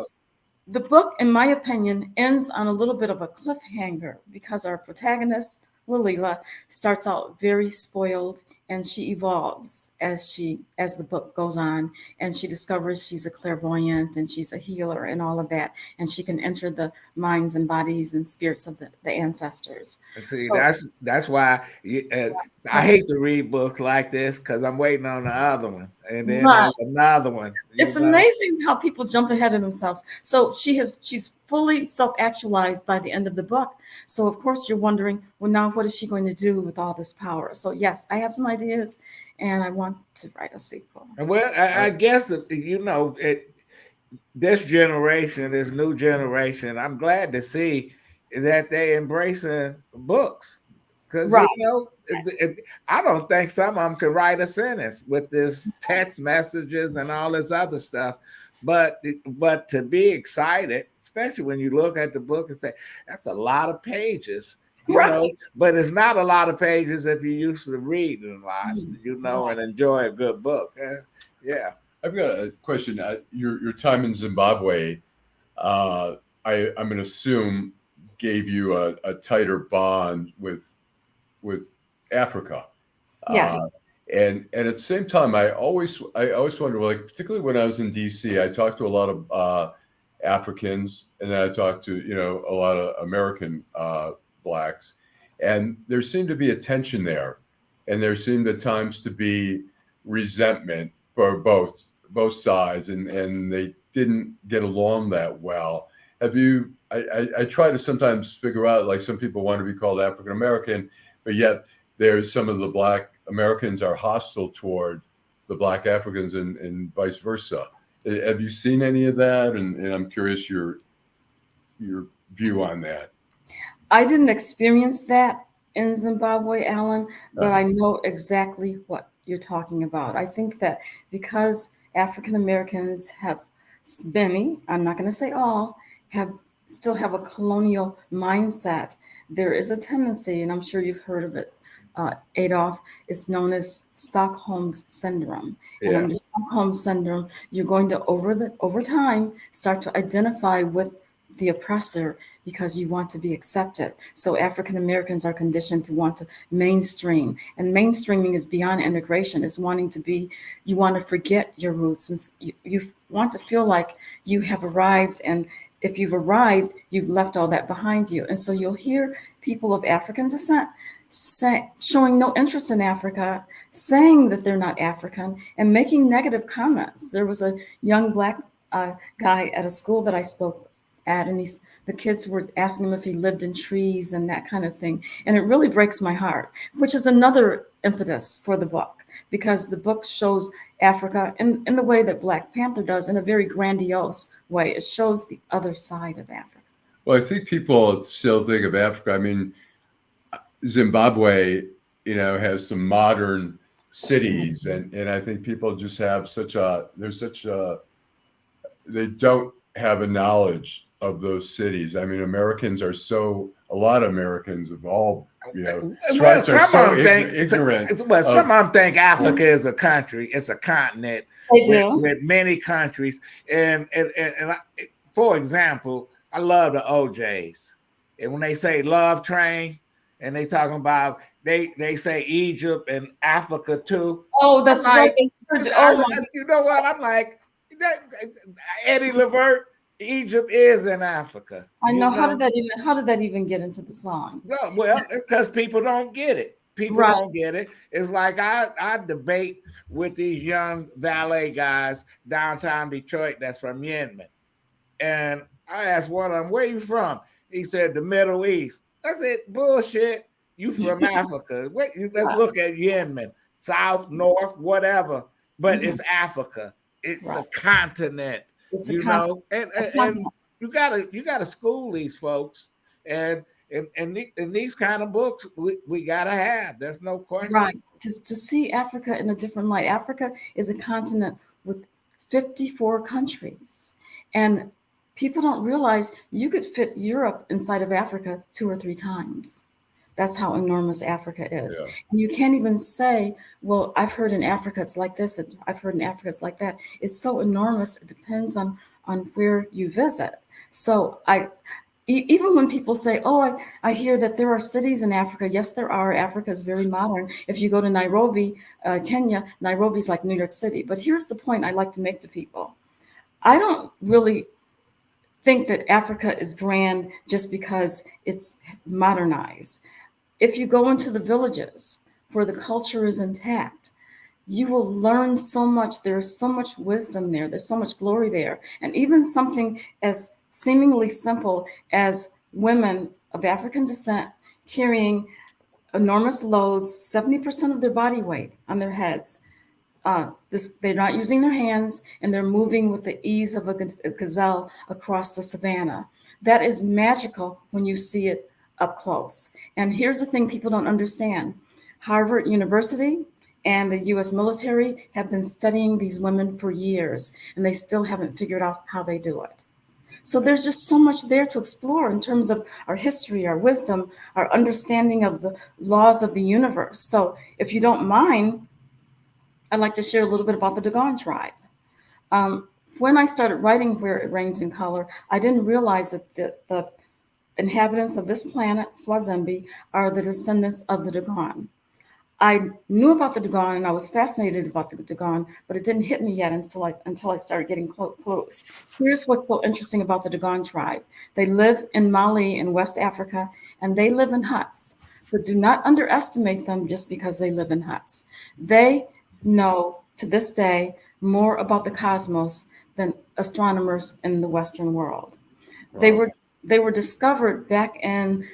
the book, in my opinion, ends on a little bit of a cliffhanger because our protagonist, Lalila, starts out very spoiled, and she evolves as the book goes on, and she discovers she's a clairvoyant and she's a healer and all of that, and she can enter the minds and bodies and spirits of the ancestors. See, that's why I hate to read books like this, because I'm waiting on the other one, and then another one. It's amazing how people jump ahead of themselves. So she's fully self-actualized by the end of the book. So of course you're wondering, well, now what is she going to do with all this power? So yes, I have some ideas, and I want to write a sequel. Well, I guess this generation, this new generation, I'm glad to see that they embracing books, because I don't think some of them can write a sentence with this text messages and all this other stuff. But to be excited, especially when you look at the book and say, that's a lot of pages, you know, but it's not a lot of pages if you're used to reading a lot, and enjoy a good book. Yeah. I've got a question. Your time in Zimbabwe, I'm going to assume, gave you a tighter bond with Africa. Yes. And at the same time, I always wonder, like, particularly when I was in DC, I talked to a lot of Africans, and then I talked to a lot of American Blacks, and there seemed to be a tension there, and there seemed at times to be resentment for both sides, and they didn't get along that well. Have you? I try to sometimes figure out, like, some people want to be called African American, but yet there's some of the Black Americans are hostile toward the Black Africans and vice versa. Have you seen any of that? And I'm curious your view on that. I didn't experience that in Zimbabwe, Allan, but I know exactly what you're talking about. I think that because African Americans have many, I'm not going to say all, still have a colonial mindset, there is a tendency, and I'm sure you've heard of it, Adolph, is known as Stockholm's syndrome. Yeah. And under Stockholm syndrome, you're going to over time start to identify with the oppressor because you want to be accepted. So African Americans are conditioned to want to mainstream, and mainstreaming is beyond integration. It's you want to forget your roots, since you want to feel like you have arrived, and if you've arrived, you've left all that behind you. And so you'll hear people of African descent showing no interest in Africa, saying that they're not African, and making negative comments. There was a young Black guy at a school that I spoke at, and the kids were asking him if he lived in trees and that kind of thing. And it really breaks my heart, which is another impetus for the book, because the book shows Africa in the way that Black Panther does, in a very grandiose way. It shows the other side of Africa. Well, I think people still think of Africa. I mean, Zimbabwe, has some modern cities, and I think people just have they don't have a knowledge of those cities. I mean, a lot of Americans of all, stripes are so ignorant. Well, some of them think Africa is a country. It's a continent with many countries. And for example, I love the OJs. And when they say love train, and they talking about they say Egypt and Africa too. Oh, that's right. You know what? I'm like, Eddie Levert, Egypt is in Africa. I know. How did that even get into the song? Well, because people don't get it. People don't get it. It's like I debate with these young valet guys downtown Detroit that's from Yemen. And I asked one of them, where you from? He said, the Middle East. I said, bullshit. You from Africa. Let's look at Yemen, South, North, whatever. But it's Africa. It's the continent. It's and you gotta school these folks. And these kind of books we gotta have. There's no question. Right. To see Africa in a different light. Africa is a continent with 54 countries. And people don't realize you could fit Europe inside of Africa 2 or 3 times. That's how enormous Africa is. Yeah. And you can't even say, well, I've heard in Africa it's like this, and I've heard in Africa it's like that. It's so enormous. It depends on where you visit. So even when people say, oh, I hear that there are cities in Africa. Yes, there are. Africa is very modern. If you go to Nairobi, Kenya, Nairobi's like New York City. But here's the point I like to make to people. I don't really think that Africa is grand just because it's modernized. If you go into the villages where the culture is intact, you will learn so much. There's so much wisdom there. There's so much glory there. And even something as seemingly simple as women of African descent carrying enormous loads, 70% of their body weight on their heads. They're not using their hands, and they're moving with the ease of a gazelle across the savannah. That is magical when you see it up close. And here's the thing people don't understand. Harvard University and the US military have been studying these women for years, and they still haven't figured out how they do it. So there's just so much there to explore in terms of our history, our wisdom, our understanding of the laws of the universe. So if you don't mind, I'd like to share a little bit about the Dogon tribe. When I started writing Where It Rains in Color, I didn't realize that the inhabitants of this planet, Swazembe, are the descendants of the Dogon. I knew about the Dogon and I was fascinated about the Dogon, but it didn't hit me yet until I started getting close. Here's what's so interesting about the Dogon tribe. They live in Mali in West Africa, and they live in huts. But do not underestimate them just because they live in huts. They know to this day more about the cosmos than astronomers in the Western world. Wow. They were discovered back in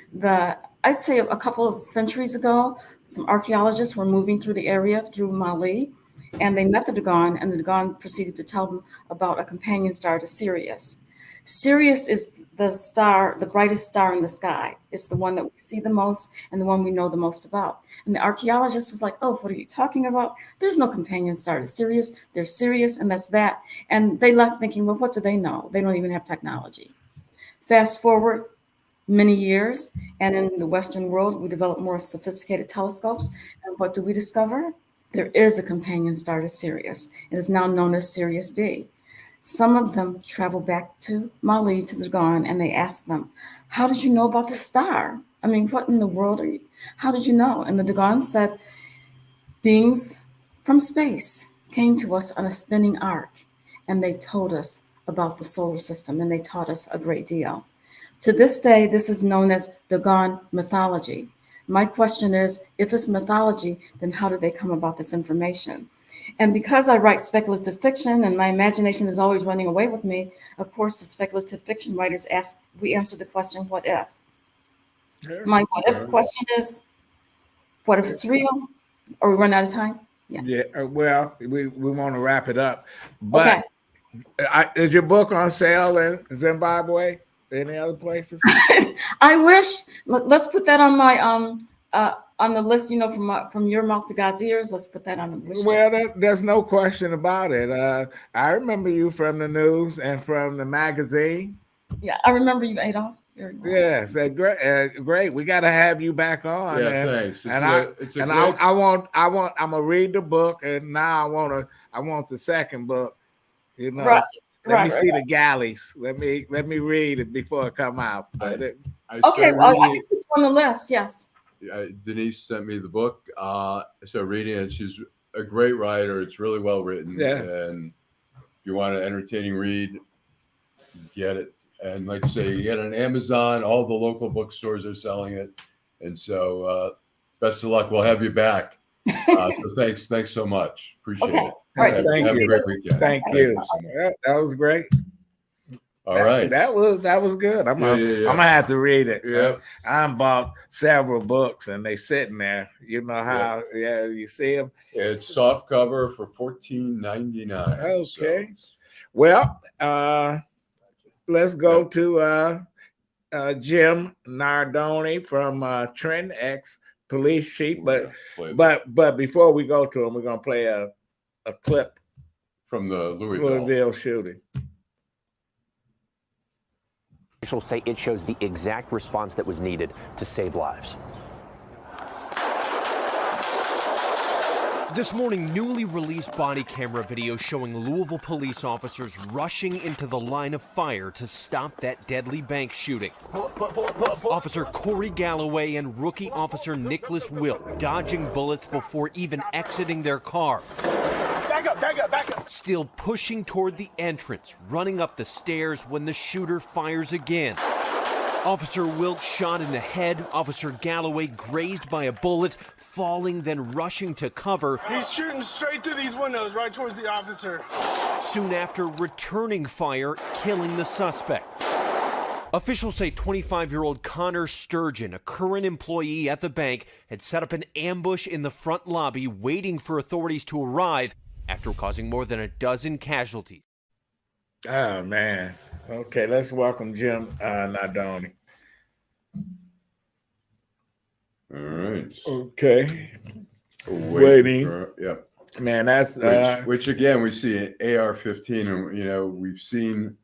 I'd say a couple of centuries ago. Some archaeologists were moving through the area through Mali, and they met the Dogon, and the Dogon proceeded to tell them about a companion star to Sirius. Sirius is the star, the brightest star in the sky. It's the one that we see the most and the one we know the most about. And the archaeologist was like, oh, what are you talking about? There's no companion star to Sirius. There's Sirius, and that's that. And they left thinking, well, what do they know? They don't even have technology. Fast forward many years, and in the Western world, we developed more sophisticated telescopes. And what do we discover? There is a companion star to Sirius. It is now known as Sirius B. Some of them travel back to Mali, to the Dogon, and they ask them, how did you know about the star? I mean, what in the world how did you know? And the Dogon said, beings from space came to us on a spinning arc, and they told us about the solar system, and they taught us a great deal. To this day, this is known as Dogon mythology. My question is, if it's mythology, then how did they come about this information? And because I write speculative fiction and my imagination is always running away with me, of course, the speculative fiction writers answer the question, what if? Sure. My what if question is, what if it's real? Or we run out of time? Yeah. Well, we want to wrap it up. But okay. Is your book on sale in Zimbabwe? Any other places? I wish. Let's put that on my on the list. From your mouth to God's ears. Let's put that on the wish list. Well, there's no question about it. I remember you from the news and from the magazine. Yeah, I remember you, Adolph. Very well. Yes, great. We got to have you back on. Yeah, thanks. I'm gonna read the book, and now I want the second book. You know, Right. let me see the galleys. Let me read it before it come out. Okay, well, I can put you on the list. Yes. Denise sent me the book. I started reading it. She's a great writer. It's really well written. Yeah. And if you want an entertaining read, get it. And like you say, you get it on Amazon. All the local bookstores are selling it. And so best of luck. We'll have you back. So thanks so much. Appreciate it. All right. Have a great weekend. Thank you. That was great. All right. That was good. I'm gonna have to read it. Yeah. I bought several books and they sitting there. You know how you see them. It's soft cover for $14.99. Okay. So. Well, let's go to Jim Nardone from Trenton, ex-police chief. But before we go to him, we're gonna play a clip from the Louisville shooting. Officials say it shows the exact response that was needed to save lives. This morning, newly released body camera video showing Louisville police officers rushing into the line of fire to stop that deadly bank shooting. Officer Corey Galloway and rookie officer Nicholas Wilk dodging bullets before even exiting their car. Back up. Still pushing toward the entrance, running up the stairs when the shooter fires again. Officer Wilk shot in the head. Officer Galloway grazed by a bullet, falling, then rushing to cover. He's shooting straight through these windows, right towards the officer. Soon after, returning fire, killing the suspect. Officials say 25-year-old Connor Sturgeon, a current employee at the bank, had set up an ambush in the front lobby waiting for authorities to arrive after causing more than a dozen casualties. Oh, man. Okay, let's welcome Jim Nardone. All right. Okay. Waiting. Yep. Man, that's which again we see an AR-15, and we've seen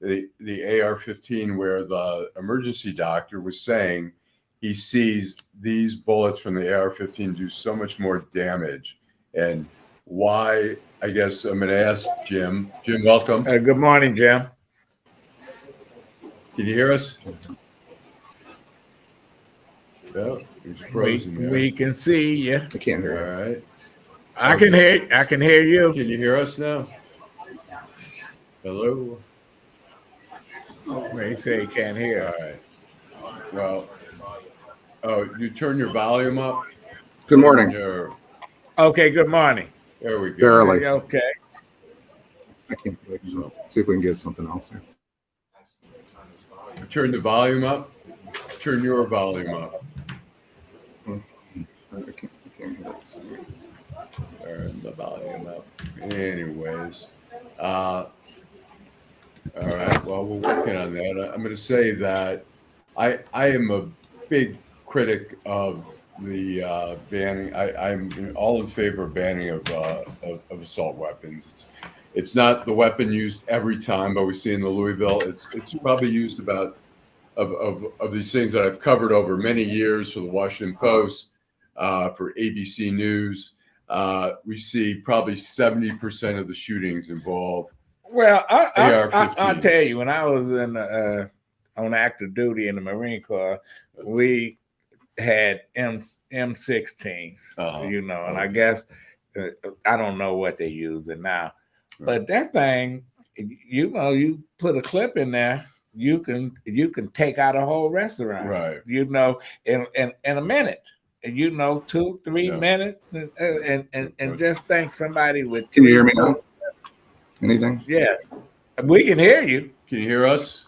the AR-15 where the emergency doctor was saying he sees these bullets from the AR-15 do so much more damage, and why? I guess I'm going to ask Jim. Jim, welcome. Good morning, Jim. Can you hear us? Yeah, he's frozen. We can see you. I can't hear. All right. I can hear you. Can you hear us now? Hello. He said he can't hear. All right. Well, you turn your volume up. Good morning. Okay. Good morning. There we go. Barely. Okay. I can't see if we can get something else here. Turn the volume up. Turn your volume up. I can't hear this. Turn the volume up. Anyways. All right. Well, we're working on that. I'm going to say that I am a big critic of the banning. I'm all in favor of banning of assault weapons. It's not the weapon used every time, but we see in the Louisville, it's probably used about of these things that I've covered over many years for the Washington Post, for ABC News. We see probably 70% of the shootings involve. Well, I'll tell you, when I was on active duty in the Marine Corps, we had M16s, and I guess I don't know what they're using now, but that thing, you put a clip in there, you can take out a whole restaurant, right? In a minute, 2-3 minutes, and just think somebody would. Can you hear me now? Anything? Yes, we can hear you. Can you hear us?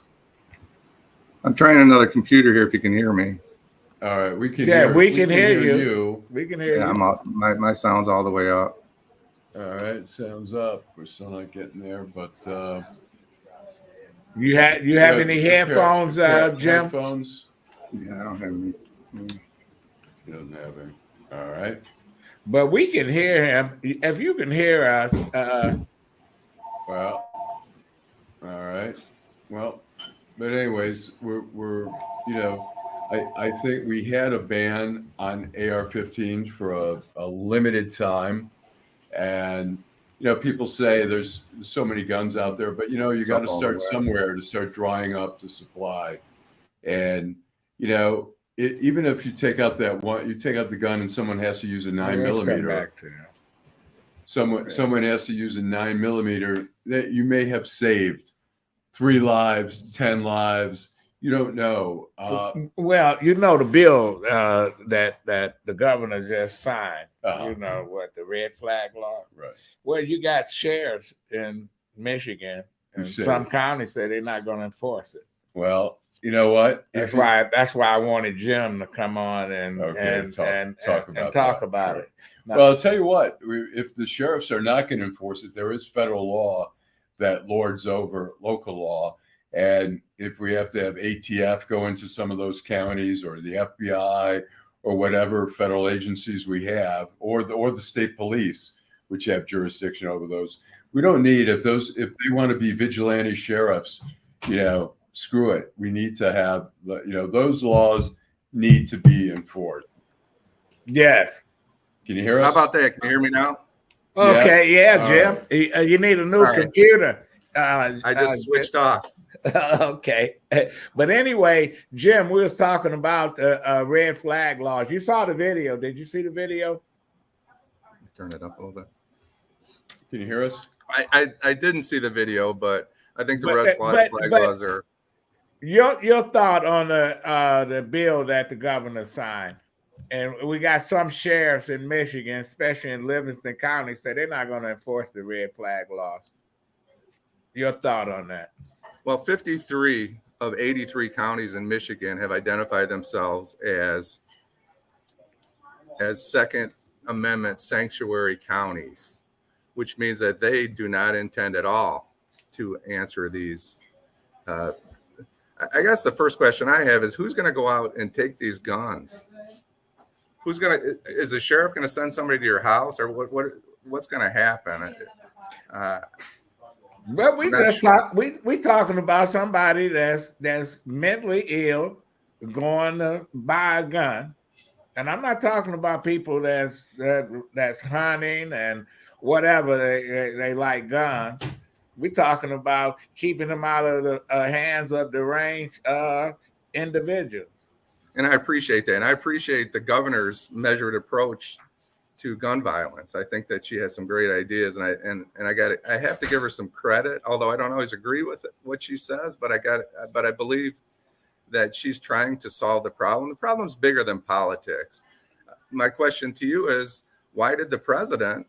I'm trying another computer here. If you can hear me. All right, we can. Yeah, we can hear you. We can hear you. I'm up. My sound's all the way up. All right, sounds up. We're still not getting there, but you have any headphones, Jim? Headphones? Yeah, I don't have any. He doesn't have any. All right, but we can hear him. If you can hear us, well, all right. Well, But anyways, we're you know, I think we had a ban on AR-15s for a limited time, and people say there's so many guns out there, but you got to start somewhere to start drying up the supply. And even if you take out the gun and someone has to use a 9mm. Someone has to use a 9mm, that you may have saved 3 lives, 10 lives. You don't know. Well, the bill that the governor just signed. The red flag law. Right. Well, you got sheriffs in Michigan, and some counties say they're not going to enforce it. Well, you know what? That's why I wanted Jim to come on and talk about it. Now, well, I'll tell you what. If the sheriffs are not going to enforce it, there is federal law that lords over local law. And if we have to have ATF go into some of those counties, or the FBI, or whatever federal agencies we have, or the state police, which have jurisdiction over those, we don't need, if they want to be vigilante sheriffs, screw it. We need to have, those laws need to be enforced. Yes. Can you hear us? How about that? Can you hear me now? Okay. Yeah, Jim. Right. You need a new computer. I just switched off. Okay. But anyway, Jim, we was talking about red flag laws. You saw the video. Did you see the video? Turn it up a little bit. Can you hear us? I didn't see the video, but I think the red flag laws are. Your thought on the bill that the governor signed. And we got some sheriffs in Michigan, especially in Livingston County, say they're not going to enforce the red flag laws. Your thought on that? Well, 53 of 83 counties in Michigan have identified themselves as Second Amendment sanctuary counties, which means that they do not intend at all to answer these. I guess the first question I have is, who's going to go out and take these guns? Is the sheriff going to send somebody to your house, or what's going to happen? Well, we talking about somebody that's mentally ill going to buy a gun, and I'm not talking about people that's hunting and whatever they like guns. We're talking about keeping them out of the hands of deranged individuals. And I appreciate that. And I appreciate the governor's measured approach to gun violence. I think that she has some great ideas, and I have to give her some credit, although I don't always agree with what she says, but I believe that she's trying to solve the problem. The problem's bigger than politics. My question to you is, why did the president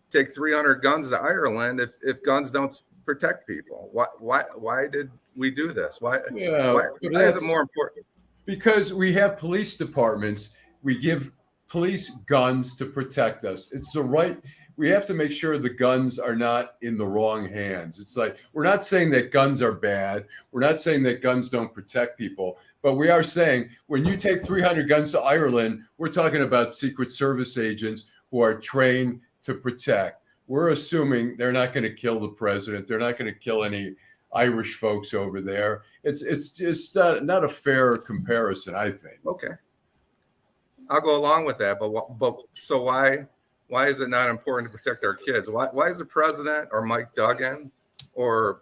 take 300 guns to Ireland if guns don't protect people? Why did we do this? Why is it more important? Because we have police departments. We give police guns to protect us. It's the right. We have to make sure the guns are not in the wrong hands. It's like, we're not saying that guns are bad. We're not saying that guns don't protect people. But we are saying, when you take 300 guns to Ireland, we're talking about Secret Service agents who are trained to protect. We're assuming they're not going to kill the president. They're not going to kill any Irish folks over there. It's just not a fair comparison, I think. Okay, I'll go along with that. But so why is it not important to protect our kids? Why is the president or Mike Duggan or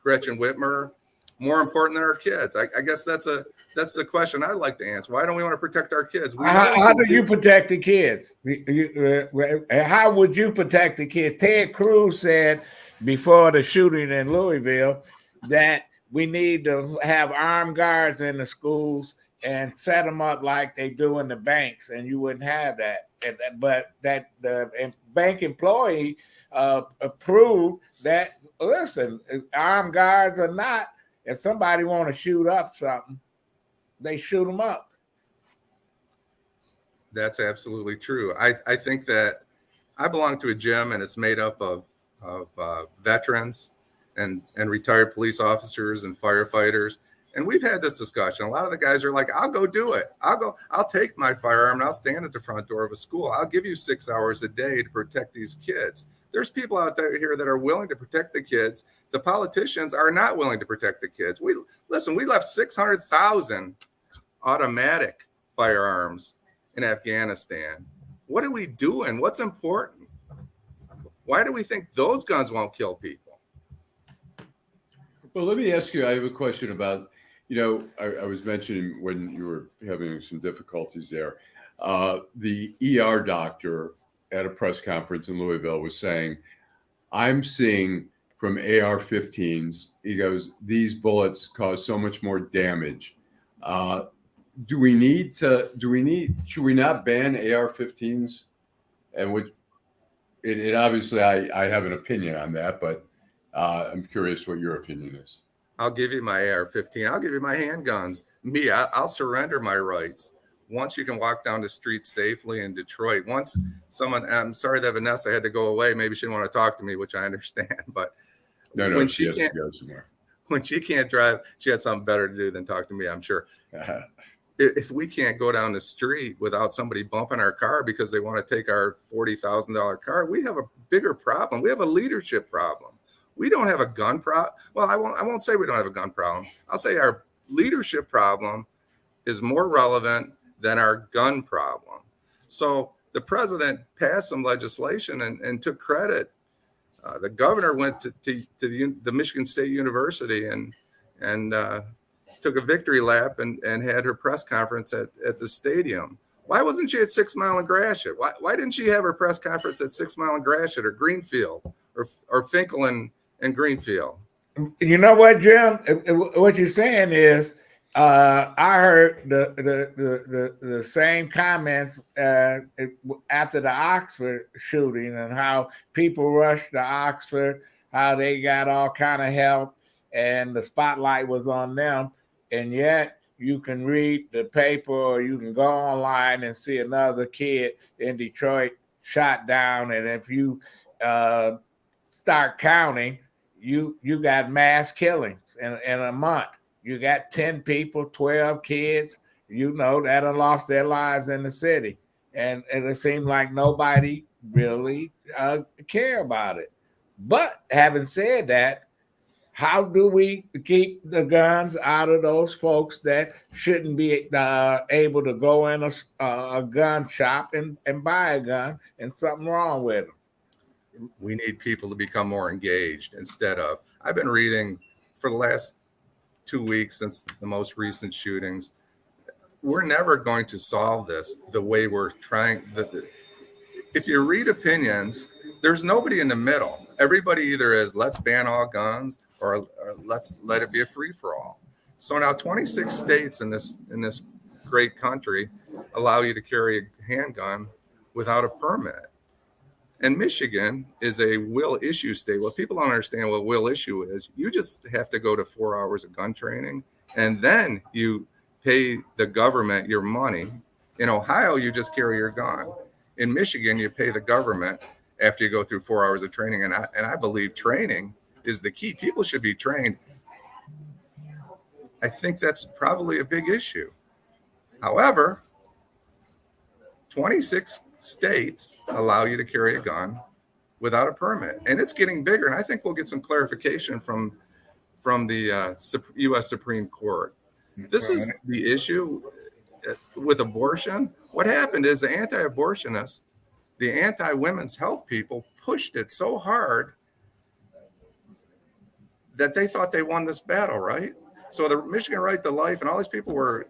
Gretchen Whitmer more important than our kids? I guess that's the question I'd like to answer. Why don't we want to protect our kids? How do you protect the kids? How would you protect the kids? Ted Cruz said before the shooting in Louisville that we need to have armed guards in the schools and set them up like they do in the banks, and you wouldn't have that. But that the bank employee approved that. Listen, armed guards or not, if somebody want to shoot up something, they shoot them up. That's absolutely true. I think that I belong to a gym, and it's made up of veterans and retired police officers and firefighters. And we've had this discussion. A lot of the guys are like, I'll go do it. I'll take my firearm and I'll stand at the front door of a school. I'll give you 6 hours a day to protect these kids. There's people out there here that are willing to protect the kids. The politicians are not willing to protect the kids. We left 600,000 automatic firearms in Afghanistan. What are we doing? What's important? Why do we think those guns won't kill people? Well, let me ask you, I have a question about, I was mentioning when you were having some difficulties there, the ER doctor at a press conference in Louisville was saying, I'm seeing from AR-15s, he goes, these bullets cause so much more damage. Should we not ban AR-15s? And it obviously, I have an opinion on that, but I'm curious what your opinion is. I'll give you my AR-15. I'll give you my handguns. I'll surrender my rights. Once you can walk down the street safely in Detroit, I'm sorry that Vanessa had to go away. Maybe she didn't want to talk to me, which I understand, but when she can't go somewhere, when she can't drive, she had something better to do than talk to me, I'm sure. If we can't go down the street without somebody bumping our car because they want to take our $40,000 car, we have a bigger problem. We have a leadership problem. We don't have a gun problem. Well, I won't say we don't have a gun problem. I'll say our leadership problem is more relevant than our gun problem. So the president passed some legislation and took credit. The governor went to the Michigan State University and took a victory lap and had her press conference at the stadium. Why wasn't she at 6 Mile and Gratiot? Why didn't she have her press conference at 6 Mile and Gratiot or Greenfield or Finkel and Greenfield? You know what, Jim? What you're saying is, I heard the same comments after the Oxford shooting and how people rushed to Oxford, how they got all kind of help, and the spotlight was on them. And yet you can read the paper or you can go online and see another kid in Detroit shot down. And if you start counting, you got mass killings in a month. You got 10 people, 12 kids, that have lost their lives in the city. And it seemed like nobody really care about it. But having said that, how do we keep the guns out of those folks that shouldn't be able to go in a gun shop and buy a gun and something wrong with them? We need people to become more engaged instead of, I've been reading for the last 2 weeks since the most recent shootings. We're never going to solve this the way we're trying. If you read opinions, there's nobody in the middle. Everybody either is, let's ban all guns or let's let it be a free-for-all. So now 26 states in this great country allow you to carry a handgun without a permit. And Michigan is a will issue state. Well, people don't understand what will issue is. You just have to go to 4 hours of gun training, and then you pay the government your money. In Ohio, you just carry your gun. In Michigan, you pay the government after you go through 4 hours of training. And I believe training is the key. People should be trained. I think that's probably a big issue. However, 26 states allow you to carry a gun without a permit, and it's getting bigger. And I think we'll get some clarification from the U.S. Supreme Court. This is the issue with abortion. What happened is the anti-abortionists, the anti-women's health people pushed it so hard that they thought they won this battle, right? So the Michigan Right to Life and all these people were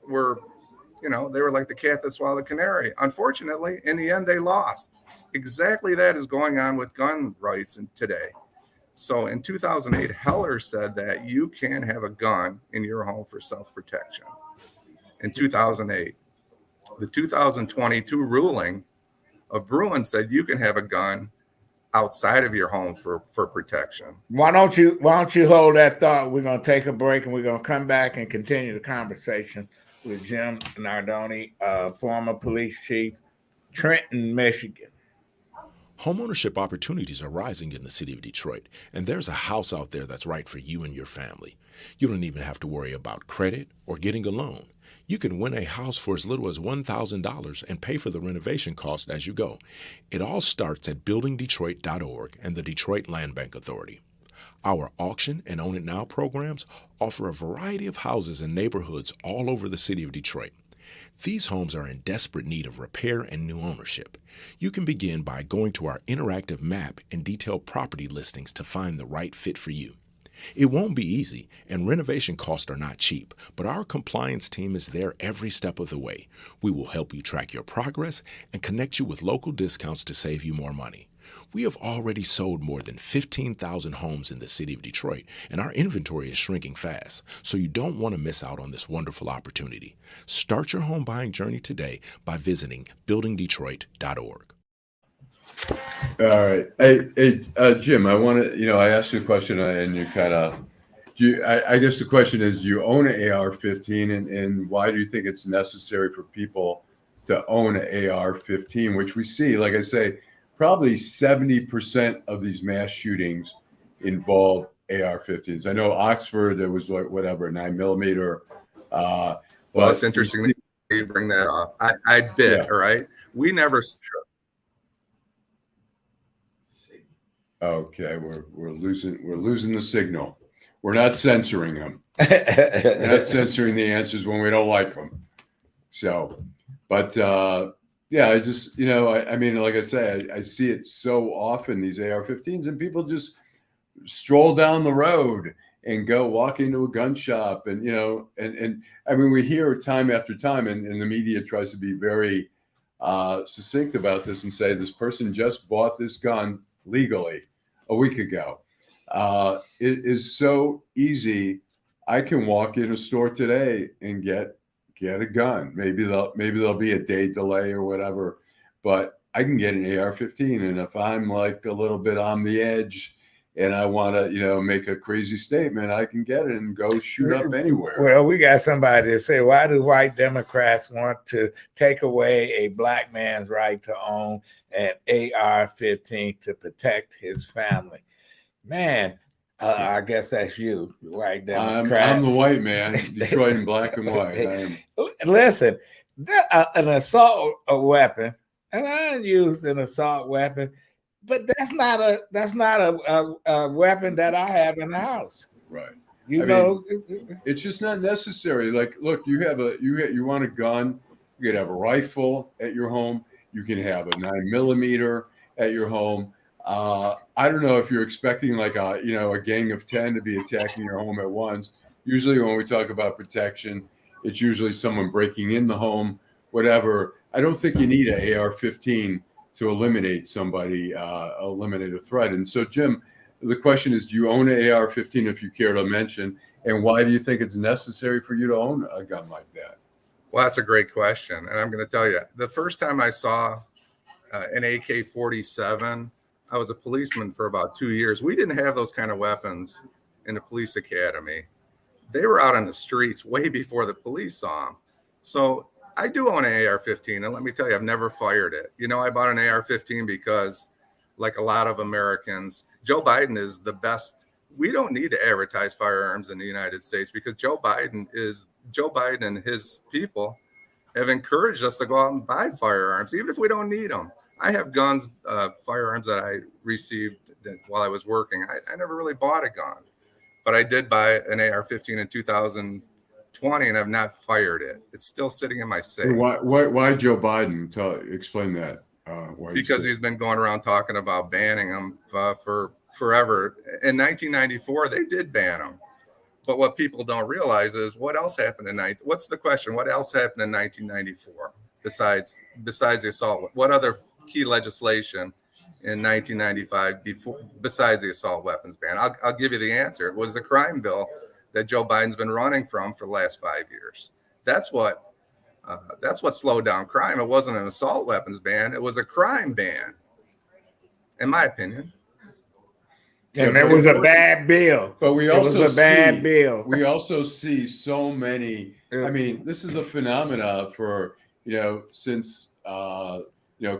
they were like the cat that swallowed the canary. Unfortunately, in the end, they lost. Exactly that is going on with gun rights today. So in 2008, Heller said that you can have a gun in your home for self-protection. In 2008, the 2022 ruling of Bruin said you can have a gun outside of your home for protection. Why don't you hold that thought? We're going to take a break and we're going to come back and continue the conversation with Jim Nardone, former police chief, Trenton, Michigan. Homeownership opportunities are rising in the city of Detroit, and there's a house out there that's right for you and your family. You don't even have to worry about credit or getting a loan. You can win a house for as little as $1,000 and pay for the renovation cost as you go. It all starts at buildingdetroit.org and the Detroit Land Bank Authority. Our auction and Own It Now programs offer a variety of houses in neighborhoods all over the city of Detroit. These homes are in desperate need of repair and new ownership. You can begin by going to our interactive map and detailed property listings to find the right fit for you. It won't be easy, and renovation costs are not cheap, but our compliance team is there every step of the way. We will help you track your progress and connect you with local discounts to save you more money. We have already sold more than 15,000 homes in the city of Detroit, and our inventory is shrinking fast, so you don't want to miss out on this wonderful opportunity. Start your home buying journey today by visiting buildingdetroit.org. All right. Hey, Jim, I want to, I asked you a question and you kind of, I guess the question is, do you own an AR-15 and why do you think it's necessary for people to own an AR-15, which we see, like I say, probably 70% of these mass shootings involve AR-15s. I know Oxford, there was like whatever, 9mm. Well, it's interesting that you bring that up. I bid, all right? We never... Okay, we're losing the signal. We're not censoring them. We're not censoring the answers when we don't like them. So, but yeah, I just I mean, like I say, I see it so often, these AR-15s, and people just stroll down the road and go walk into a gun shop, and and I mean, we hear time after time, and the media tries to be very succinct about this and say this person just bought this gun legally a week ago. It is so easy. I can walk in a store today and get a gun. Maybe there'll be a day delay or whatever, but I can get an AR-15. And if I'm like a little bit on the edge and I want to, make a crazy statement, I can get it and go shoot up anywhere. Well, we got somebody to say, why do white Democrats want to take away a black man's right to own an AR-15 to protect his family? Man, I guess that's you, white Democrat. I'm the white man, Detroit in black and white. Listen, an assault weapon, and I used an assault weapon, but that's not a weapon that I have in the house. Right. It's just not necessary. Like, look, you want a gun, you could have a rifle at your home, you can have a 9mm at your home. I don't know if you're expecting like a gang of 10 to be attacking your home at once. Usually when we talk about protection, it's usually someone breaking in the home, whatever. I don't think you need an AR-15 to eliminate somebody, eliminate a threat. And so, Jim, the question is, do you own an AR-15 if you care to mention, and why do you think it's necessary for you to own a gun like that? Well, that's a great question. And I'm going to tell you, the first time I saw an AK-47, I was a policeman for about 2 years. We didn't have those kind of weapons in the police academy. They were out on the streets way before the police saw them. So I do own an AR-15, and let me tell you, I've never fired it. I bought an AR-15 because, like a lot of Americans, Joe Biden is the best. We don't need to advertise firearms in the United States because Joe Biden and his people have encouraged us to go out and buy firearms, even if we don't need them. I have guns, firearms that I received while I was working. I never really bought a gun, but I did buy an AR-15 in 2020, and I've not fired it. It's still sitting in my safe. Why Joe Biden? Explain that. Because he's been going around talking about banning them for forever. In 1994, they did ban them. But what people don't realize is what else happened what's the question? What else happened in 1994 besides the assault? What other key legislation in 1995 besides the assault weapons ban? I'll give you the answer. It was the crime bill that Joe Biden's been running from for the last 5 years. That's what slowed down crime. It wasn't an assault weapons ban. It was a crime ban, in my opinion. And it was a bad bill. But we also We also see so many. I mean, this is a phenomena for since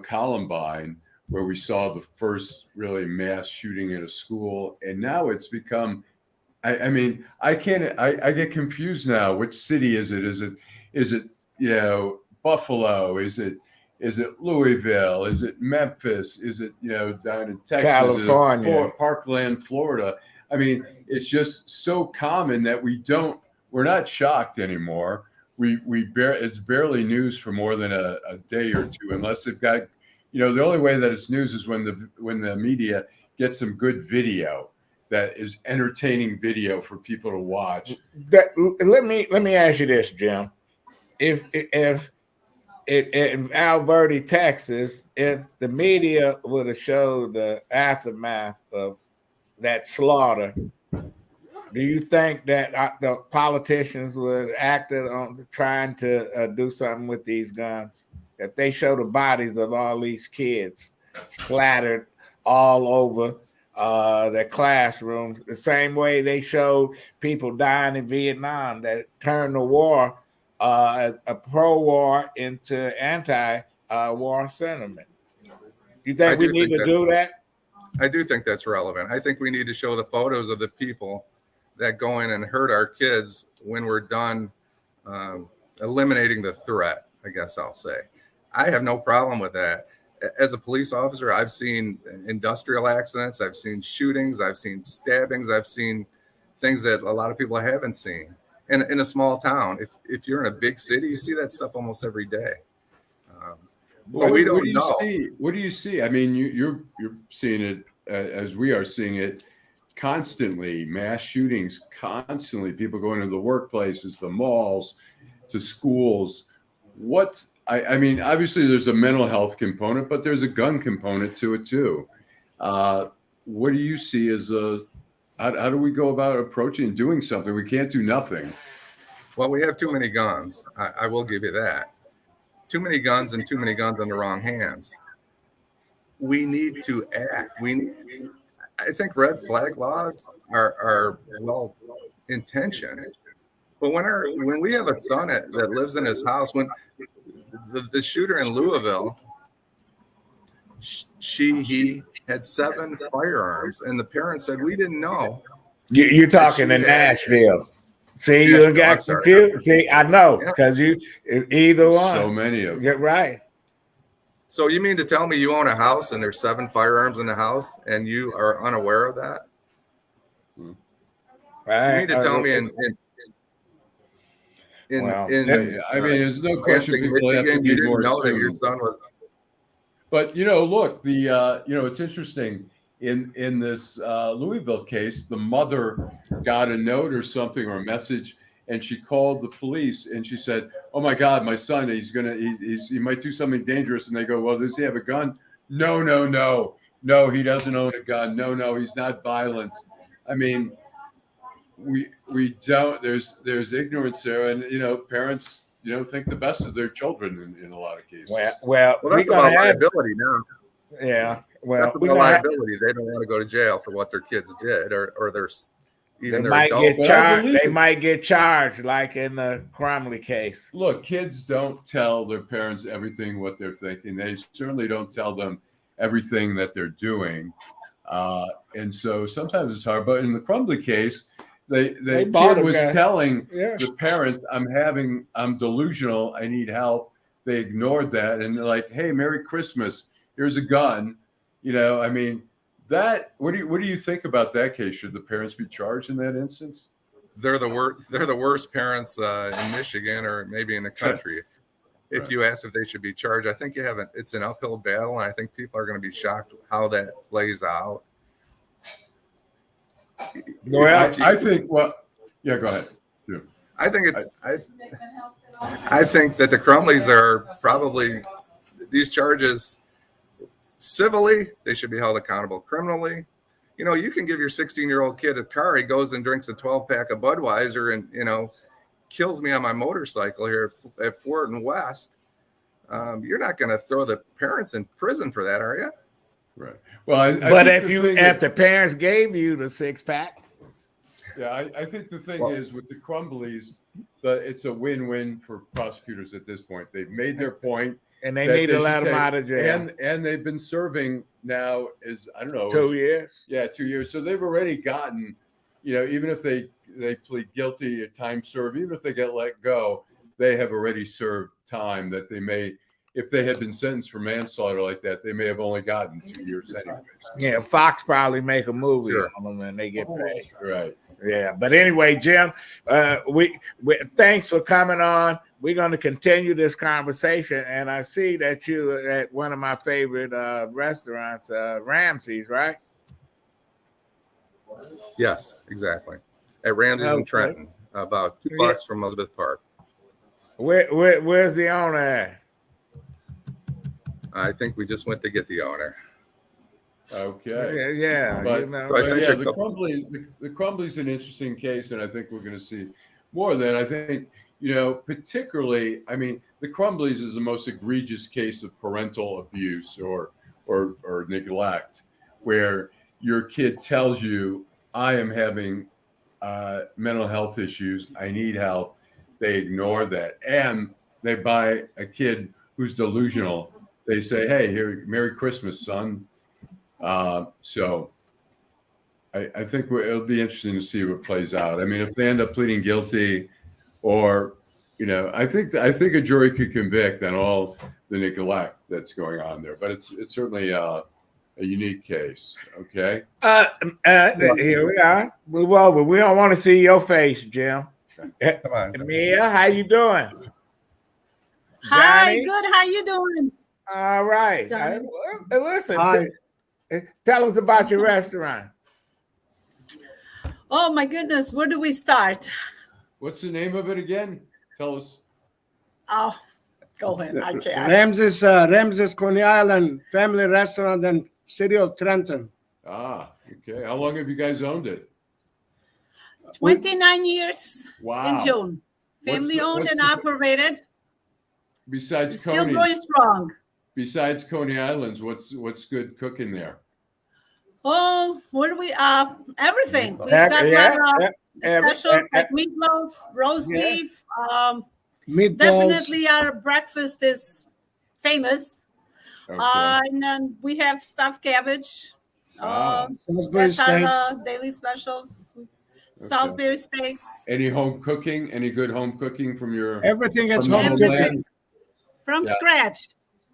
Columbine, where we saw the first really mass shooting at a school, and now it's become. I get confused now. Which city is it? Is Is it, Buffalo? Is it Louisville? Is it Memphis? Is it, down in Texas? California. Parkland, Florida? I mean, it's just so common that we're not shocked anymore. It's barely news for more than a day or two, unless they've got, the only way that it's news is when the media gets some good video that is entertaining video for people to watch. Let me ask you this, Jim. If in Alberta, Texas, if the media would have showed the aftermath of that slaughter, do you think that the politicians would acted on trying to do something with these guns? If they show the bodies of all these kids splattered all over their classrooms, the same way they showed people dying in Vietnam, that turned the war, a pro-war, into anti-war sentiment. You think we need to do that? I do think that's relevant. I think we need to show the photos of the people that go in and hurt our kids when we're done eliminating the threat, I guess I'll say. I have no problem with that. As a police officer, I've seen industrial accidents, I've seen shootings, I've seen stabbings, I've seen things that a lot of people haven't seen. And in a small town, if you're in a big city, you see that stuff almost every day. But we don't know. What do you see? I mean, you're seeing it as we are seeing it constantly. Mass shootings, constantly. People going to the workplaces, the malls, to schools. I mean, obviously there's a mental health component, but there's a gun component to it too. What do you see as how do we go about approaching and doing something? We can't do nothing. Well, we have too many guns. I will give you that. Too many guns and too many guns in the wrong hands. We need to act. I think red flag laws are well intentioned, but when we have a son that lives in his house, when the shooter in Louisville, he had 7 firearms, and the parents said, we didn't know. You're talking in Nashville. See, you got confused. See, I know, because either one. So many of them. Get right. So you mean to tell me you own a house and there's 7 firearms in the house and you are unaware of that? Right. You mean to tell me I mean, there's no question people have to be more know that your son was. But look, it's interesting. In this Louisville case, the mother got a note or something or a message, and she called the police and she said, "Oh my God, my son, he might do something dangerous." And they go, "Well, does he have a gun?" No, he doesn't own a gun. No, he's not violent. I mean, we don't. There's ignorance there, and parents think the best of their children in a lot of cases. Well, that's about liability now. Yeah. Well, that's about liability. They don't want to go to jail for what their kids did, or they might get charged. They might get charged, like in the Cromley case. Look, kids don't tell their parents everything what they're thinking. They certainly don't tell them everything that they're doing, and so sometimes it's hard. But in the Cromley case, the kid was telling the parents, "I'm delusional. I need help." They ignored that, and they're like, "Hey, Merry Christmas. Here's a gun." I mean, that. What do you think about that case? Should the parents be charged in that instance? They're the worst. They're the worst parents in Michigan, or maybe in the country. If you ask if they should be charged, I think it's an uphill battle, and I think people are going to be shocked how that plays out. Well, I think. Well, yeah, go ahead. Yeah. I think I think that the Crumleys are probably these charges. Civilly, they should be held accountable. Criminally, you can give your 16-year-old kid a car. He goes and drinks a 12-pack of Budweiser and, kills me on my motorcycle here at Fort and West. You're not going to throw the parents in prison for that, are you? Right. Well, but if the parents gave you the 6-pack. Yeah, I think the thing is with the Crumbleys, it's a win-win for prosecutors at this point. They've made their point. And they need to let them out of jail. And they've been serving now 2 years. Yeah, 2 years. So they've already gotten, even if they plead guilty at time served, even if they get let go, they have already served time that they may, if they had been sentenced for manslaughter like that, they may have only gotten 2 years anyways. Yeah, Fox probably make a movie Sure. on them and they get paid. Right. Yeah, but anyway, Jim, we thanks for coming on. We're going to continue this conversation, and I see that you are at one of my favorite restaurants, Ramsey's, right? Yes, exactly. At Ramsey's in Trenton, about 2 blocks from Elizabeth Park. Where's the owner at? I think we just went to get the owner. Okay. Yeah. But, You know, but yeah, the Crumbly's an interesting case, and I think we're going to see more of that. I think, you know, particularly, I mean, the Crumblies is the most egregious case of parental abuse or neglect, where your kid tells you, I am having mental health issues, I need help. They ignore that, and they buy a kid who's delusional. They say, hey, here, Merry Christmas, son. So I think it'll be interesting to see what plays out. I mean, if they end up pleading guilty, or, you know, I think a jury could convict on all the neglect that's going on there. But it's certainly a unique case. Okay. Here we are. Move over. We don't want to see your face, Jim. Come on. Mia, how you doing? Hi, Johnny? good. How you doing? All right. Johnny. Listen, tell us about your restaurant. Oh my goodness, where do we start? What's the name of it again? Tell us. Oh, go ahead. I can't. Ramsey's Coney Island family restaurant in city of Trenton. Ah, okay. How long have you guys owned it? 29 years Wow. in June. Family owned and operated. Besides Still Coney, going strong. besides Coney Islands, what's good cooking there? Oh, what do we everything. We've got specials like meatloaf, roast beef. Meatballs. Definitely our breakfast is famous. Okay. And then we have stuffed cabbage. Salisbury That's our steaks. daily specials. Salisbury steaks. Any home cooking? Any good home cooking from your? Everything is from home your cooking. land? From Yeah. scratch.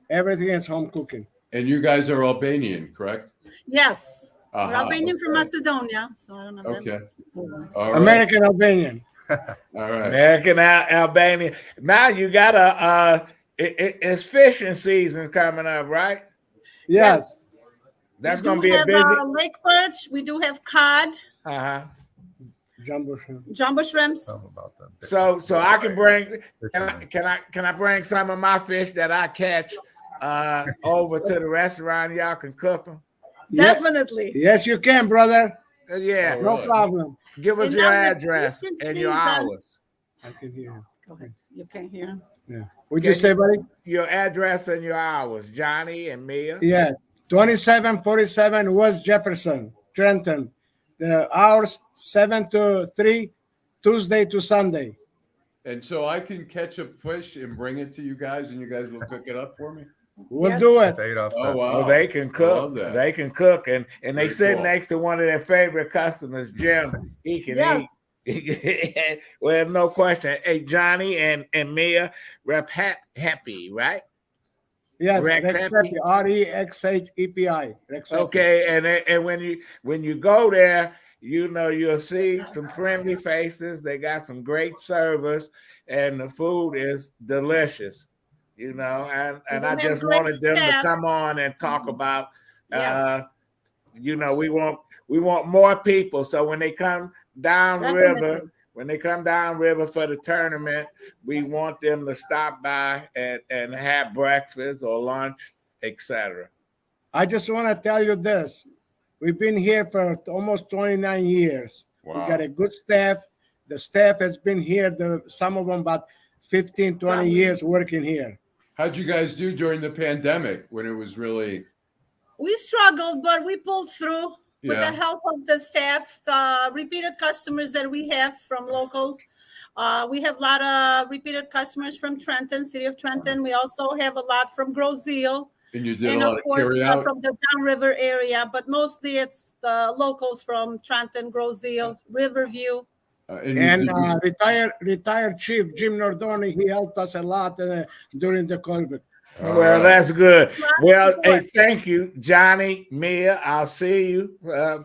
Everything is home cooking. And you guys are Albanian, correct? Yes. We're Uh-huh, Albanian from okay. Macedonia. So I don't know. Okay. That. All right. American Albanian. All right. American Albania. Now you got it's fishing season coming up, right? Yes. That's We going to do be a have, busy. lake perch. We do have cod, Uh-huh. Jumbo shrimp. jumbo shrimps. So I can bring. Can I bring some of my fish that I catch over to the restaurant? Y'all can cook them. Definitely. Yes, you can, brother. Yeah. No Really? problem. Give us And your now with address fishing and your season- hours. I can hear you. Go ahead. You can't hear him. Yeah. What'd you say, buddy? Your address and your hours, Johnny and Mia. Yeah. 2747 West Jefferson, Trenton. The hours 7 to 3, Tuesday to Sunday. And so I can catch a fish and bring it to you guys, and you guys will cook it up for me. We'll Yes. do it. Oh wow! Well, they can I cook. love that. They can cook, and they Very sit cool. next to one of their favorite customers, Jim. He can Yes. eat. Well, no question. Hey, Johnny and Mia, Rep Happy, right? Yes, Rex Rex Happy? Happy. REXHEPI. Rex Happy. Okay, and when you go there, you know you'll see some friendly faces. They got some great servers, and the food is delicious. You know, and We I have just great wanted them staff. to come on and talk about. Yes. You know, we want more people. So when they come downriver, Definitely. when they come downriver for the tournament, we want them to stop by and have breakfast or lunch, etc. I just want to tell you this. We've been here for almost 29 years. Wow. We got a good staff. The staff has been here, some of them about 15, 20 years working here. How'd you guys do during the pandemic when it was really? We struggled, but we pulled through with Yeah. the help of the staff, the repeated customers that we have from local. We have a lot of repeated customers from Trenton, city of Trenton. We also have a lot from Grosseal. And you did And a lot of of course, carry out. from the downriver area, but mostly it's the locals from Trenton, Grosseal, Riverview. And retired Chief Jim Nardone, he helped us a lot during the COVID. Well, that's good. Well, hey, thank you, Johnny, Mia. I'll see you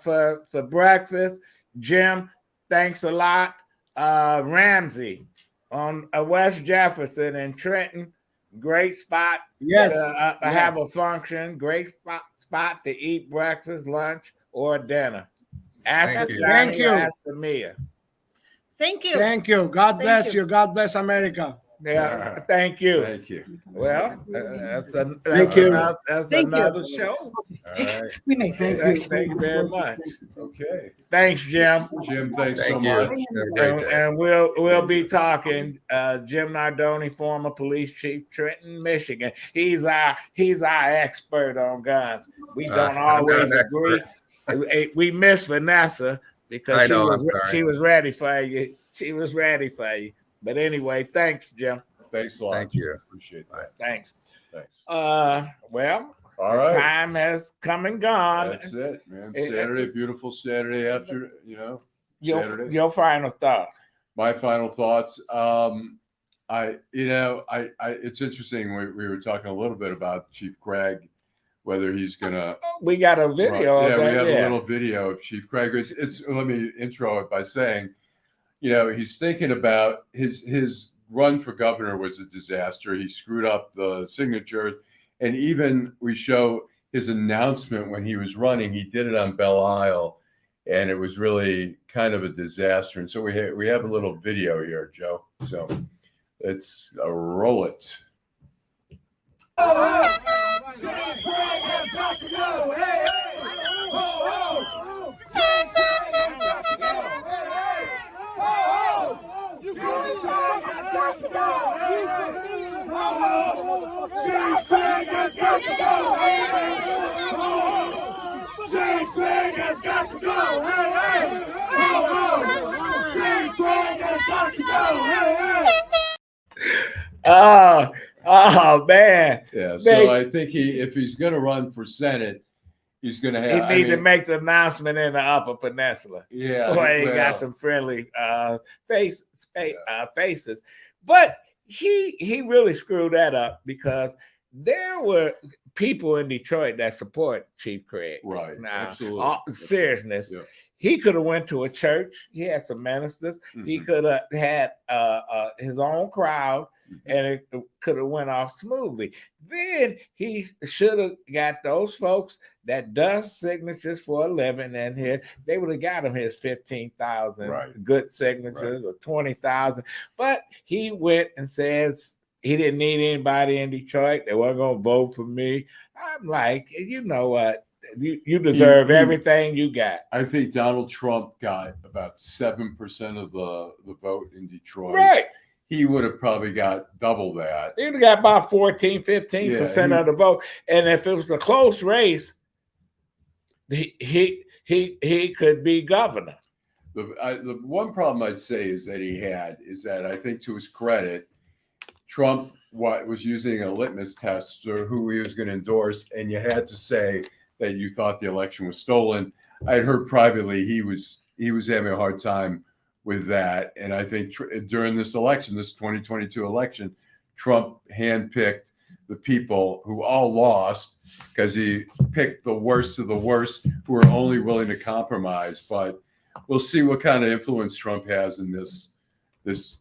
for breakfast. Jim, thanks a lot. Ramsey on West Jefferson and Trenton, great spot. Yes, to have a function. Great spot to eat breakfast, lunch, or dinner. Ask for Johnny, ask for Mia. Thank you. Thank you. God bless you. God bless America. Yeah, thank you. Thank you. Well, that's Thank another you. show. All right. Thank you very much. Okay. Thanks, Jim. Jim, thanks so much. And we'll be talking. Jim Nardone, former police chief, Trenton, Michigan. He's our expert on guns. We don't always agree. We miss Vanessa because she was ready for you. She was ready for you. But anyway, thanks, Jim. Thanks a lot. Thank you. Appreciate that. Thanks. Thanks. Well, all right. Time has come and gone. That's it, man. Saturday, beautiful Saturday after, Saturday. Your final thought. My final thoughts. It's interesting. We were talking a little bit about Chief Craig, whether he's gonna. We got a video. We have a little video of Chief Craig. Let me intro it by saying, he's thinking about his run for governor was a disaster. He screwed up the signatures, and even we show his announcement when he was running. He did it on Belle Isle, and it was really kind of a disaster. And so we have a little video here, Joe. So let's roll it. Oh man. Yeah. So I think if he's going to run for Senate, he's going to have. He need to make the announcement in the Upper Peninsula. Yeah. Where he got some friendly faces, but he really screwed that up because there were people in Detroit that support Chief Craig. Right. Now, absolutely. Seriousness. Yeah. He could have went to a church. He had some ministers. Mm-hmm. He could have had his own crowd, and it could have went off smoothly. Then he should have got those folks that does signatures for a living, and here they would have got him his 15,000 good signatures or 20,000. But he went and says he didn't need anybody in Detroit. They weren't going to vote for me. I'm like, you know what? You deserve everything you got. I think Donald Trump got about 7% of the vote in Detroit. Right. He would have probably got double that. He would have got about 14-15% of the vote. And if it was a close race, he could be governor. The one problem I'd say is that I think to his credit, Trump was using a litmus test for who he was going to endorse, and you had to say that you thought the election was stolen. I had heard privately he was having a hard time with that, and I think during this election, this 2022 election, Trump handpicked the people who all lost because he picked the worst of the worst who are only willing to compromise. But we'll see what kind of influence Trump has in this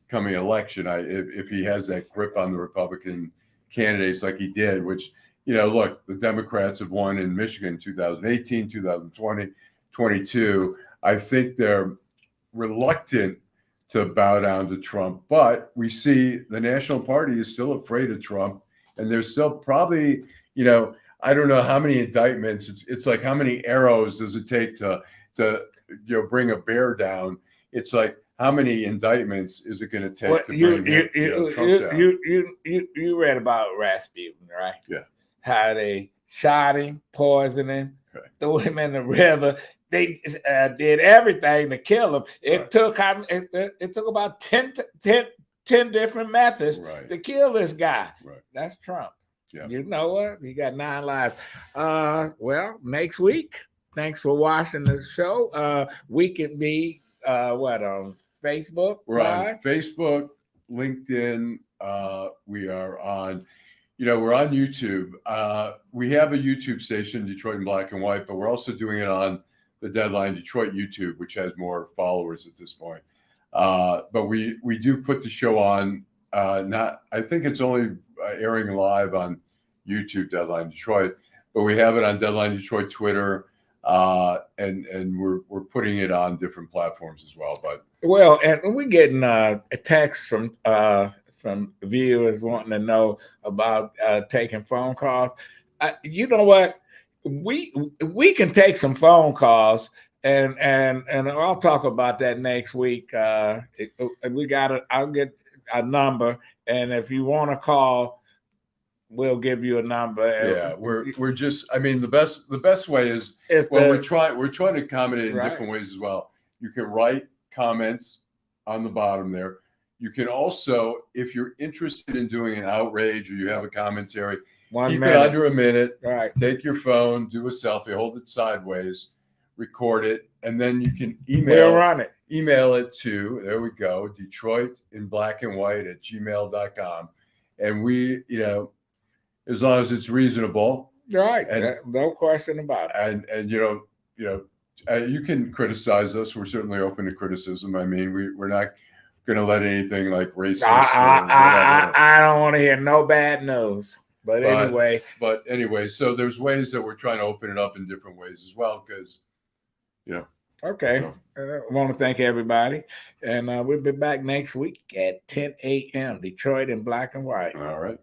coming election. If he has that grip on the Republican candidates like he did, which, look, the Democrats have won in Michigan 2018, 2020, 22. I think they're reluctant to bow down to Trump, but we see the National Party is still afraid of Trump, and there's still probably, I don't know how many indictments. It's like how many arrows does it take to bring a bear down? It's like how many indictments is it going to take to bring Trump down? You read about Rasputin, right? Yeah. How they shot him, poisoned him, threw him in the river. They did everything to kill him. It took about 10 different methods to kill this guy. Right. That's Trump. Yeah. You know what? He got 9 lives. Well, next week. Thanks for watching the show. We can be on Facebook? We're on Facebook, LinkedIn. We are on, we're on YouTube. We have a YouTube station, Detroit in Black and White, but we're also doing it on the Deadline Detroit YouTube, which has more followers at this point. But we do put the show on. I think it's only airing live on YouTube, Deadline Detroit, but we have it on Deadline Detroit Twitter, and we're putting it on different platforms as well. But and we're getting a text from viewers wanting to know about taking phone calls. You know what? We can take some phone calls, and I'll talk about that next week. I'll get a number, and if you want to call, we'll give you a number. Yeah, we're just, the best way is we're trying to accommodate in different ways as well. You can write comments on the bottom there. You can also, if you're interested in doing an outrage or you have a commentary, keep it under a minute. Right. Take your phone, do a selfie, hold it sideways, record it, and then you can email it to, there we go, Detroit in Black and White @gmail.com. And we, as long as it's reasonable. Right. And, no question about it. And you can criticize us. We're certainly open to criticism. We're not going to let anything like racist. I don't want to hear no bad news. But anyway, so there's ways that we're trying to open it up in different ways as well, because, Okay. I want to thank everybody. And we'll be back next week at 10 a.m. Detroit in Black and White. All right.